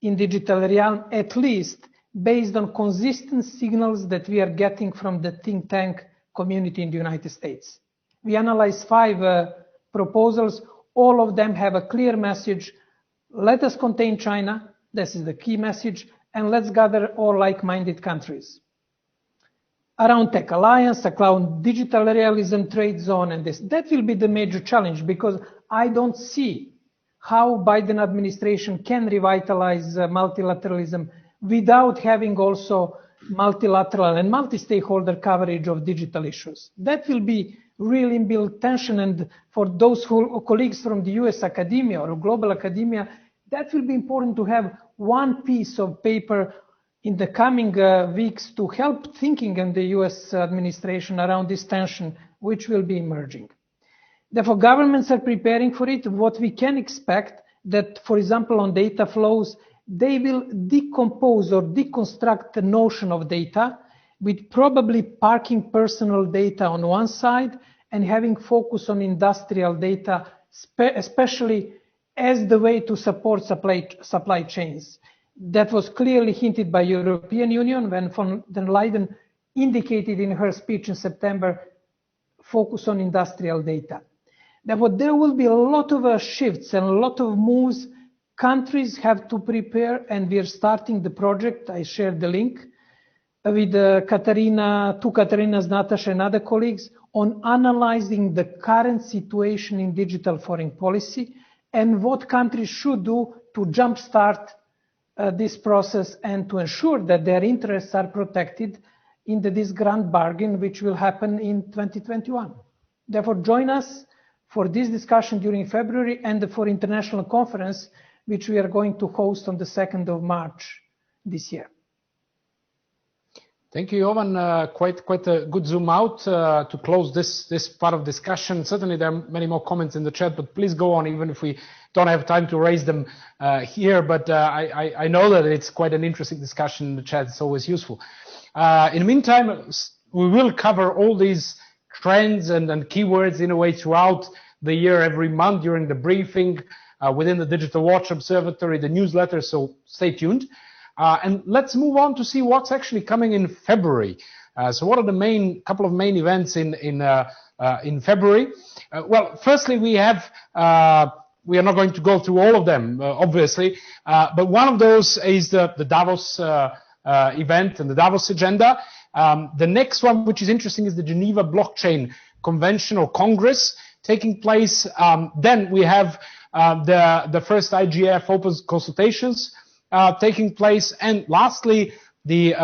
in digital realm, at least based on consistent signals that we are getting from the think tank community in the United States. We analyzed 5 proposals. All of them have a clear message. Let us contain China. This is the key message. And let's gather all like-minded countries around tech alliance, around digital realism, trade zone, and this. That will be the major challenge, because I don't see how Biden administration can revitalize multilateralism without having also multilateral and multi-stakeholder coverage of digital issues. That will be really inbuilt tension, and for those colleagues from the US academia or global academia, that will be important to have one piece of paper in the coming weeks to help thinking in the US administration around this tension which will be emerging. Therefore, governments are preparing for it. What we can expect that, for example, on data flows, they will decompose or deconstruct the notion of data with probably parking personal data on one side and having focus on industrial data, especially as the way to support supply chains. That was clearly hinted by European Union when von der Leyen indicated in her speech in September, focus on industrial data. Therefore, there will be a lot of shifts and a lot of moves. Countries have to prepare, and we are starting the project. I shared the link with Katarinas, Natasha, and other colleagues on analyzing the current situation in digital foreign policy and what countries should do to jumpstart this process and to ensure that their interests are protected in this grand bargain which will happen in 2021. Therefore, join us for this discussion during February and for international conference which we are going to host on the 2nd of March this year. Thank you, Jovan. Quite a good zoom out to close this part of discussion. Certainly there are many more comments in the chat, but please go on even if we don't have time to raise them here. But I know that it's quite an interesting discussion in the chat. It's always useful. In the meantime, we will cover all these trends and keywords in a way throughout the year, every month during the briefing, within the Digital Watch Observatory, the newsletter, so stay tuned. And let's move on to see what's actually coming in February. So what are the couple of main events in February? Well, firstly, we are not going to go through all of them, obviously, but one of those is the Davos event and the Davos agenda. The next one, which is interesting, is the Geneva Blockchain Convention or Congress taking place. Then we have the first IGF open consultations taking place, and lastly the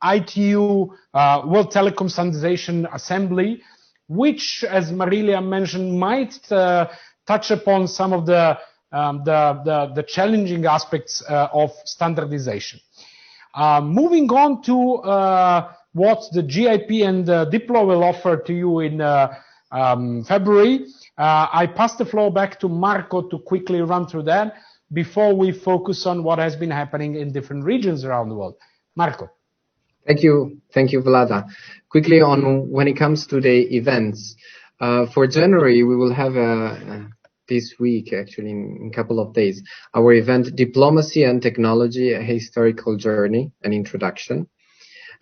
ITU World Telecom Standardization Assembly, which, as Marilia mentioned, might touch upon some of the challenging aspects of standardization. Moving on to what the GIP and Diplo will offer to you in February, I pass the floor back to Marco to quickly run through that before we focus on what has been happening in different regions around the world. Marco. Thank you, Vlada. Quickly on when it comes to the events. For January, we will have this week, actually in a couple of days, our event Diplomacy and Technology, a Historical Journey, an Introduction.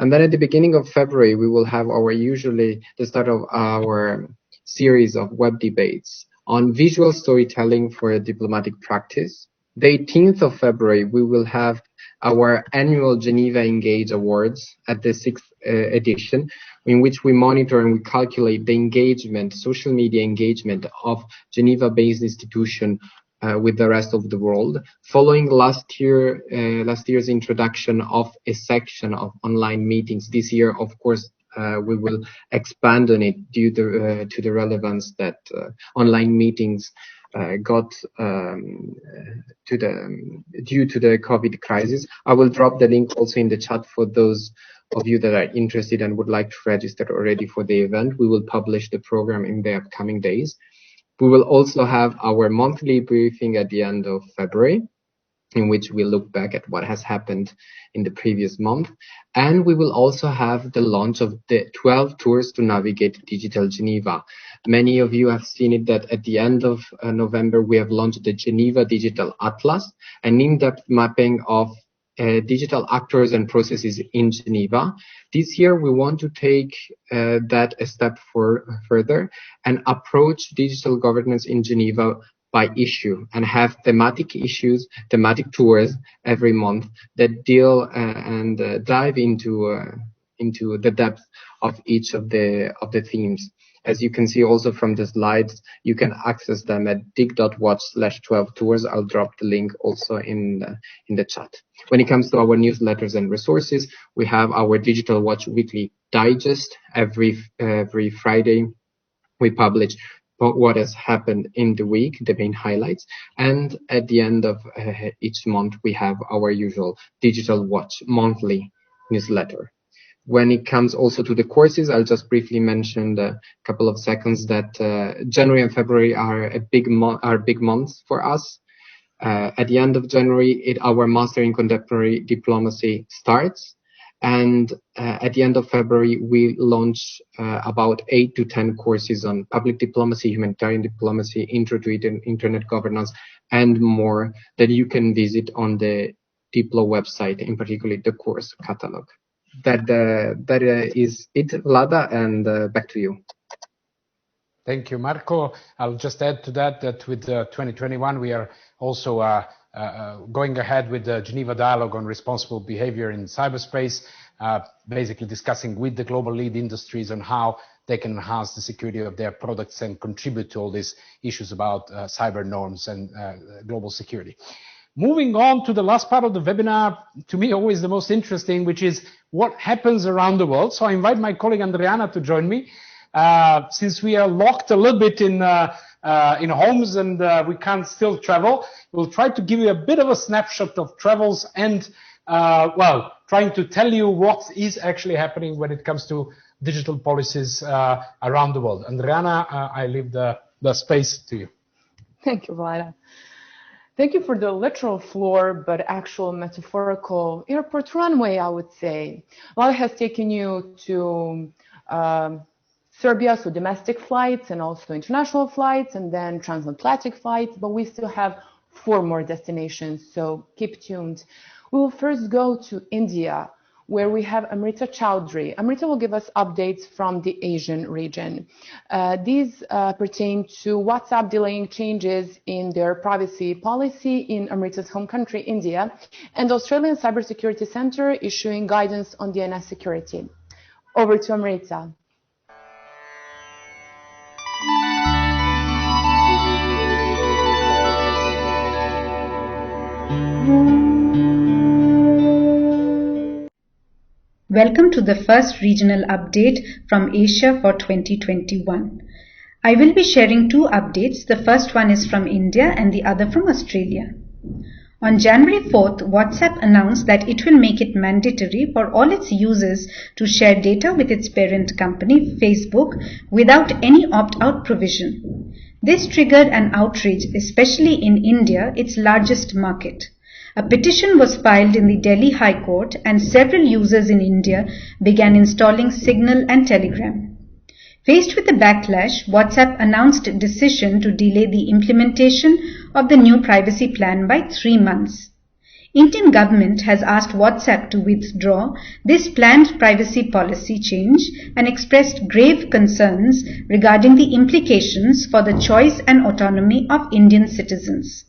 And then at the beginning of February, we will have the start of our series of web debates on visual storytelling for diplomatic practice. The 18th of February, we will have our annual Geneva Engage Awards at the 6th edition, in which we monitor and we calculate the engagement, social media engagement of Geneva-based institutions with the rest of the world. Following last year's introduction of a section of online meetings, this year, of course, we will expand on it due to the relevance that online meetings got due to the COVID crisis. I will drop the link also in the chat for those of you that are interested and would like to register already for the event. We will publish the program in the upcoming days. We will also have our monthly briefing at the end of February, in which we look back at what has happened in the previous month. And we will also have the launch of the 12 tours to navigate digital Geneva. Many of you have seen it that at the end of November, we have launched the Geneva Digital Atlas, an in-depth mapping of digital actors and processes in Geneva. This year, we want to take that a step further and approach digital governance in Geneva by issue and have thematic issues, thematic tours every month that deal and dive into the depth of each of the themes. As you can see also from the slides, you can access them at dig.watch/12 tours. I'll drop the link also in the chat. When it comes to our newsletters and resources, we have our Digital Watch Weekly Digest every Friday. We publish what has happened in the week, the main highlights. And at the end of each month, we have our usual Digital Watch monthly newsletter. When it comes also to the courses, I'll just briefly mention a couple of seconds that January and February are big months for us. At the end of January, our Master in Contemporary Diplomacy starts. And at the end of February, we launch about 8 to 10 courses on public diplomacy, humanitarian diplomacy, intro to internet governance, and more that you can visit on the Diplo website, in particular the course catalog. That is it, Vlada, and back to you. Thank you, Marco. I'll just add to that with 2021, we are also going ahead with the Geneva Dialogue on Responsible Behavior in Cyberspace, basically discussing with the global lead industries on how they can enhance the security of their products and contribute to all these issues about cyber norms and global security. Moving on to the last part of the webinar, to me always the most interesting, which is what happens around the world. So I invite my colleague Andriana to join me. Since we are locked a little bit in homes and we can't still travel, we'll try to give you a bit of a snapshot of travels and, trying to tell you what is actually happening when it comes to digital policies around the world. Andriana, I leave the space to you. Thank you, Vlada. Thank you for the literal floor, but actual metaphorical airport runway, I would say. Vlada has taken you to Serbia, so domestic flights and also international flights and then transatlantic flights, but we still have 4 more destinations, so keep tuned. We will first go to India, where we have Amrita Chowdhury. Amrita will give us updates from the Asian region. These pertain to WhatsApp delaying changes in their privacy policy in Amrita's home country, India, and Australian Cybersecurity Centre issuing guidance on DNS security. Over to Amrita. Welcome to the first regional update from Asia for 2021. I will be sharing 2 updates. The first one is from India and the other from Australia. On January 4th, WhatsApp announced that it will make it mandatory for all its users to share data with its parent company, Facebook, without any opt-out provision. This triggered an outrage, especially in India, its largest market. A petition was filed in the Delhi High Court and several users in India began installing Signal and Telegram. Faced with the backlash, WhatsApp announced a decision to delay the implementation of the new privacy plan by 3 months. Indian government has asked WhatsApp to withdraw this planned privacy policy change and expressed grave concerns regarding the implications for the choice and autonomy of Indian citizens.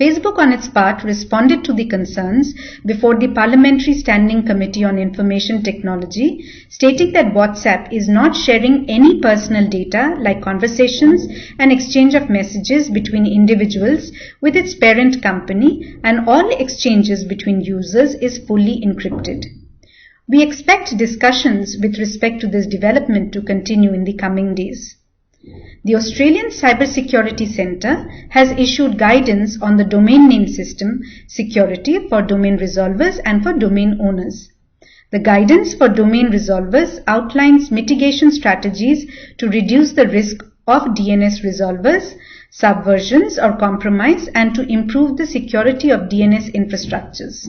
Facebook, on its part, responded to the concerns before the Parliamentary Standing Committee on Information Technology, stating that WhatsApp is not sharing any personal data like conversations and exchange of messages between individuals with its parent company, and all exchanges between users is fully encrypted. We expect discussions with respect to this development to continue in the coming days. The Australian Cybersecurity Centre has issued guidance on the domain name system security for domain resolvers and for domain owners. The guidance for domain resolvers outlines mitigation strategies to reduce the risk of DNS resolvers, subversions or compromise, and to improve the security of DNS infrastructures,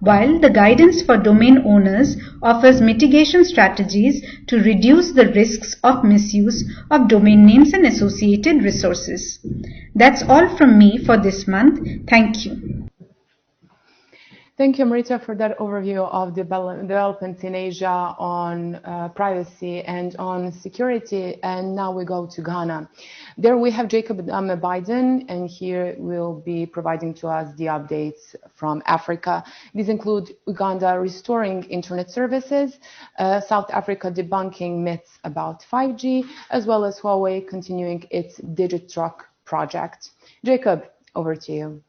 while the guidance for domain owners offers mitigation strategies to reduce the risks of misuse of domain names and associated resources. That's all from me for this month. Thank you. Thank you, Amrita, for that overview of developments in Asia on privacy and on security. And now we go to Ghana. There we have Jacob Biden, and here we'll be providing to us the updates from Africa. These include Uganda restoring internet services, South Africa debunking myths about 5G, as well as Huawei continuing its DigiTruck project. Jacob, over to you.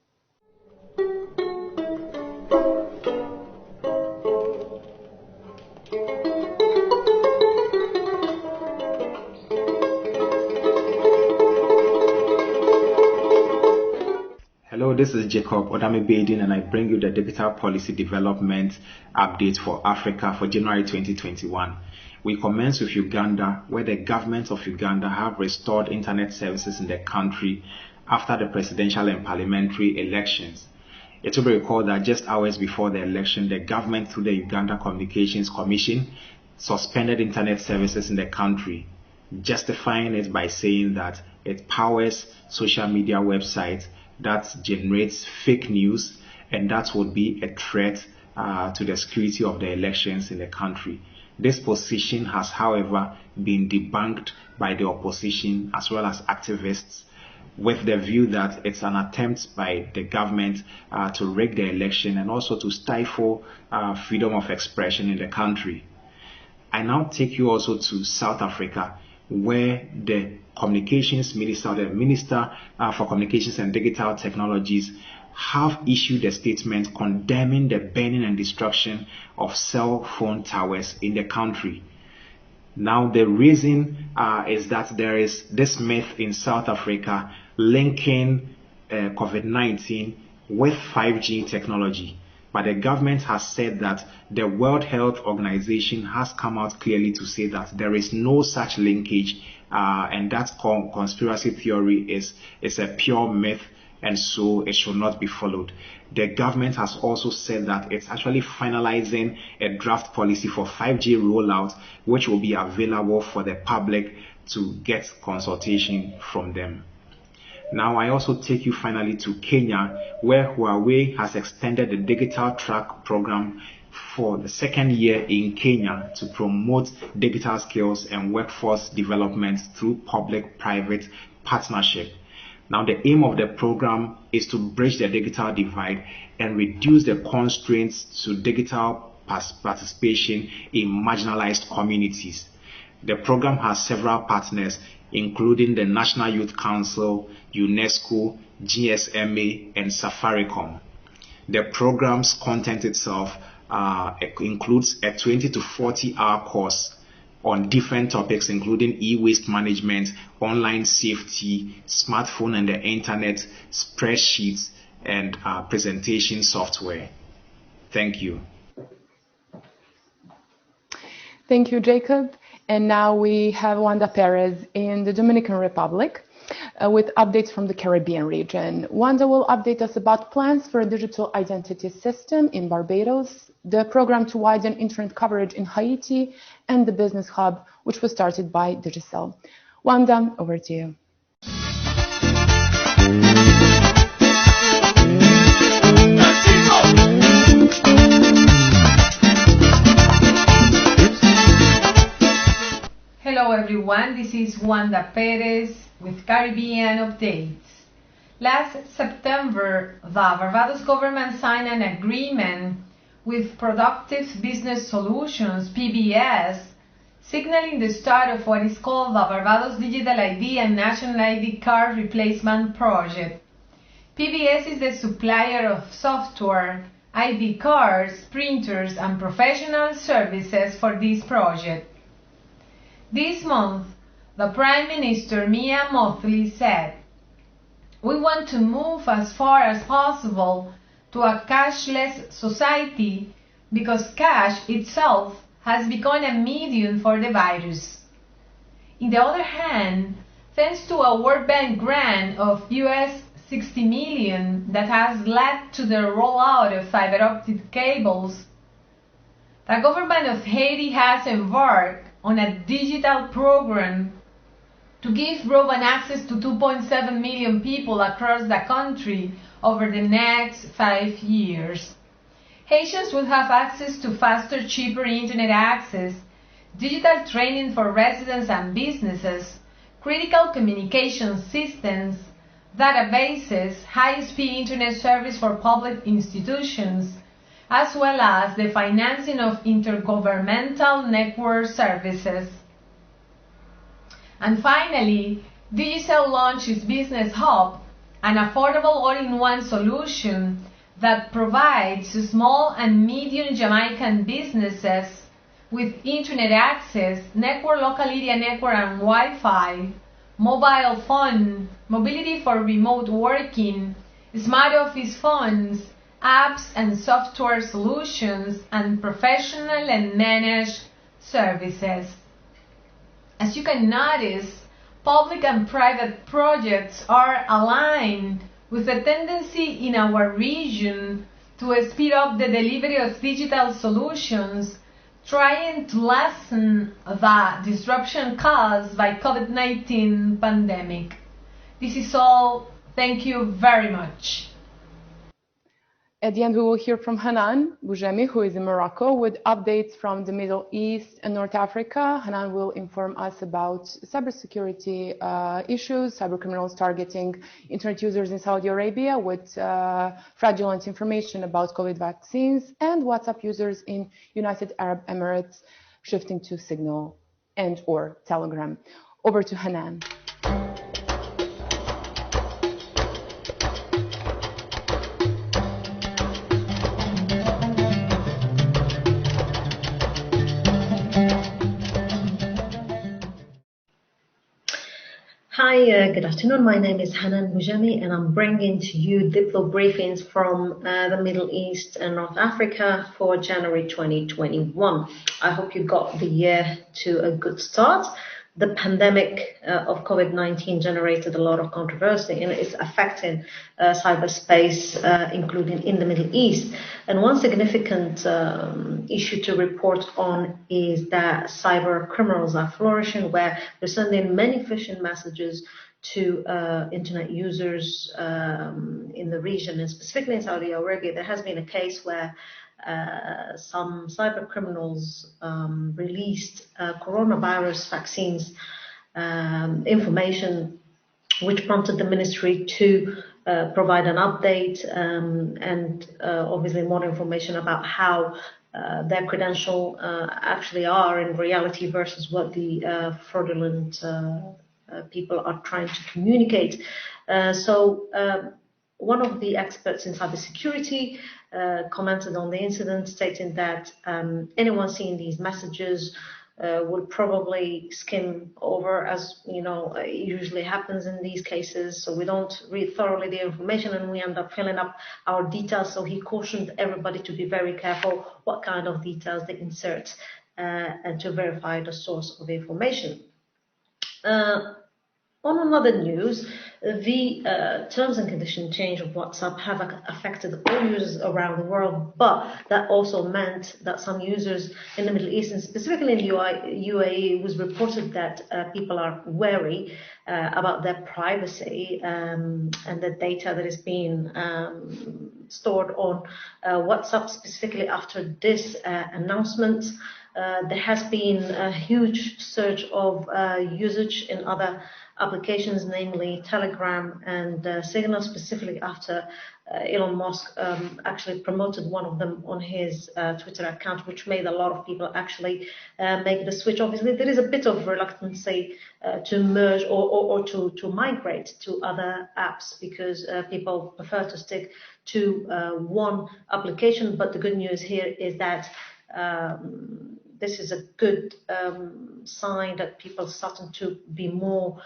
Hello, this is Jacob Odame Badin, and I bring you the Digital Policy Development Update for Africa for January 2021. We commence with Uganda, where the government of Uganda have restored internet services in the country after the presidential and parliamentary elections. It will be recalled that just hours before the election, the government, through the Uganda Communications Commission, suspended internet services in the country, justifying it by saying that it powers social media websites that generates fake news, and that would be a threat to the security of the elections in the country. This position has, however, been debunked by the opposition as well as activists, with the view that it's an attempt by the government to rig the election and also to stifle freedom of expression in the country. I now take you also to South Africa, where the communications minister, the Minister for Communications and Digital Technologies, have issued a statement condemning the burning and destruction of cell phone towers in the country. Now, the reason is that there is this myth in South Africa linking COVID-19 with 5G technology. But the government has said that the World Health Organization has come out clearly to say that there is no such linkage, and that conspiracy theory is a pure myth, and so it should not be followed. The government has also said that it's actually finalizing a draft policy for 5G rollout, which will be available for the public to get consultation from them. Now, I also take you finally to Kenya, where Huawei has extended the Digital Track program for the second year in Kenya to promote digital skills and workforce development through public-private partnership. Now, the aim of the program is to bridge the digital divide and reduce the constraints to digital participation in marginalized communities. The program has several partners, including the National Youth Council, UNESCO, GSMA, and Safaricom. The program's content itself includes a 20 to 40-hour course on different topics, including e-waste management, online safety, smartphone and the internet, spreadsheets, and presentation software. Thank you. Thank you, Jacob. And now we have Wanda Perez in the Dominican Republic with updates from the Caribbean region. Wanda will update us about plans for a digital identity system in Barbados, the program to widen internet coverage in Haiti, and the business hub, which was started by Digicel. Wanda, over to you. Hello everyone, this is Wanda Perez with Caribbean Updates. Last September, the Barbados government signed an agreement with Productive Business Solutions, PBS, signaling the start of what is called the Barbados Digital ID and National ID Card Replacement Project. PBS is the supplier of software, ID cards, printers, and professional services for this project. This month, the Prime Minister, Mia Mottley, said, "We want to move as far as possible to a cashless society because cash itself has become a medium for the virus." On the other hand, thanks to a World Bank grant of US $60 million that has led to the rollout of fiber optic cables, the government of Haiti has embarked on a digital program to give broadband access to 2.7 million people across the country over the next 5 years. Haitians will have access to faster, cheaper internet access, digital training for residents and businesses, critical communication systems, databases, high-speed internet service for public institutions, as well as the financing of intergovernmental network services. And finally, Digicel launched its Business Hub, an affordable all-in-one solution that provides small and medium Jamaican businesses with internet access, network local area network and Wi-Fi, mobile phone, mobility for remote working, smart office phones, apps and software solutions, and professional and managed services. As you can notice, public and private projects are aligned with a tendency in our region to speed up the delivery of digital solutions, trying to lessen the disruption caused by COVID-19 pandemic. This is all. Thank you very much. At the end, we will hear from Hanan Boujemi, who is in Morocco, with updates from the Middle East and North Africa. Hanan will inform us about cybersecurity issues, cybercriminals targeting internet users in Saudi Arabia with fraudulent information about COVID vaccines, and WhatsApp users in United Arab Emirates shifting to Signal and/or Telegram. Over to Hanan. Hi, good afternoon. My name is Hanan Boujemi, and I'm bringing to you Diplo briefings from the Middle East and North Africa for January 2021. I hope you got the year to a good start. The pandemic of COVID-19 generated a lot of controversy, and it's affecting cyberspace, including in the Middle East. And one significant issue to report on is that cyber criminals are flourishing, where they're sending many phishing messages to internet users in the region, and specifically in Saudi Arabia. There has been a case where some cyber criminals released coronavirus vaccines information, which prompted the ministry to provide an update and obviously more information about how their credentials actually are in reality versus what the fraudulent people are trying to communicate. One of the experts in cybersecurity commented on the incident, stating that anyone seeing these messages will probably skim over, as you know, it usually happens in these cases. So we don't read thoroughly the information and we end up filling up our details. So he cautioned everybody to be very careful what kind of details they insert and to verify the source of the information. On another news, the terms and conditions change of WhatsApp have affected all users around the world, but that also meant that some users in the Middle East, and specifically in the UAE, it was reported that people are wary about their privacy and the data that is being stored on WhatsApp, specifically after this announcement. There has been a huge surge of usage in other applications, namely Telegram and Signal, specifically after Elon Musk actually promoted one of them on his Twitter account, which made a lot of people actually make the switch. Obviously, there is a bit of reluctancy to merge or to migrate to other apps because people prefer to stick to one application. But the good news here is that this is a good sign that people are starting to be more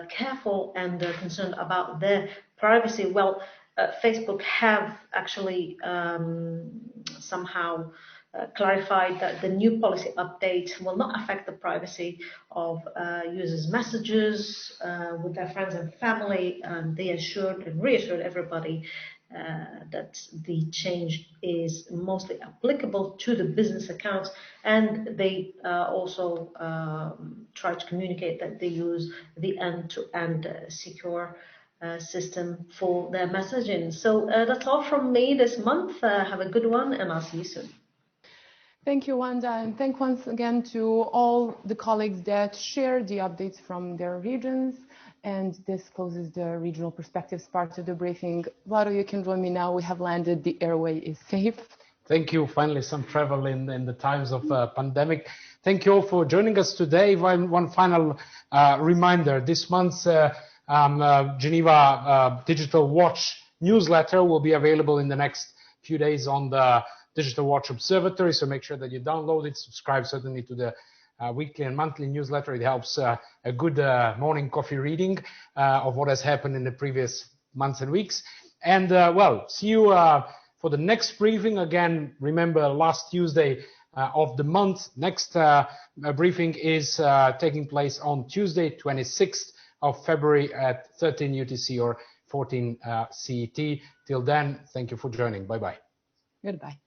careful and concerned about their privacy. Well, Facebook have actually somehow clarified that the new policy update will not affect the privacy of users' messages with their friends and family. And they assured and reassured everybody that the change is mostly applicable to the business accounts, and they also try to communicate that they use the end-to-end secure system for their messaging. So that's all from me this month. Have a good one, and I'll see you soon. Thank you, Wanda, and thank once again to all the colleagues that shared the updates from their regions. And this closes the regional perspectives part of the briefing. Vlado, you can join me now. We have landed. The airway is safe. Thank you. Finally, some travel in the times of pandemic. Thank you all for joining us today. One final reminder. This month's Geneva Digital Watch newsletter will be available in the next few days on the Digital Watch Observatory. So make sure that you download it, subscribe certainly to the weekly and monthly newsletter. It helps a good morning coffee reading of what has happened in the previous months and weeks. And well, see you for the next briefing. Again, remember, last Tuesday of the month. Next briefing is taking place on Tuesday, 26th of February at 13 UTC or 14 CET. Till then, thank you for joining. Bye-bye. Goodbye.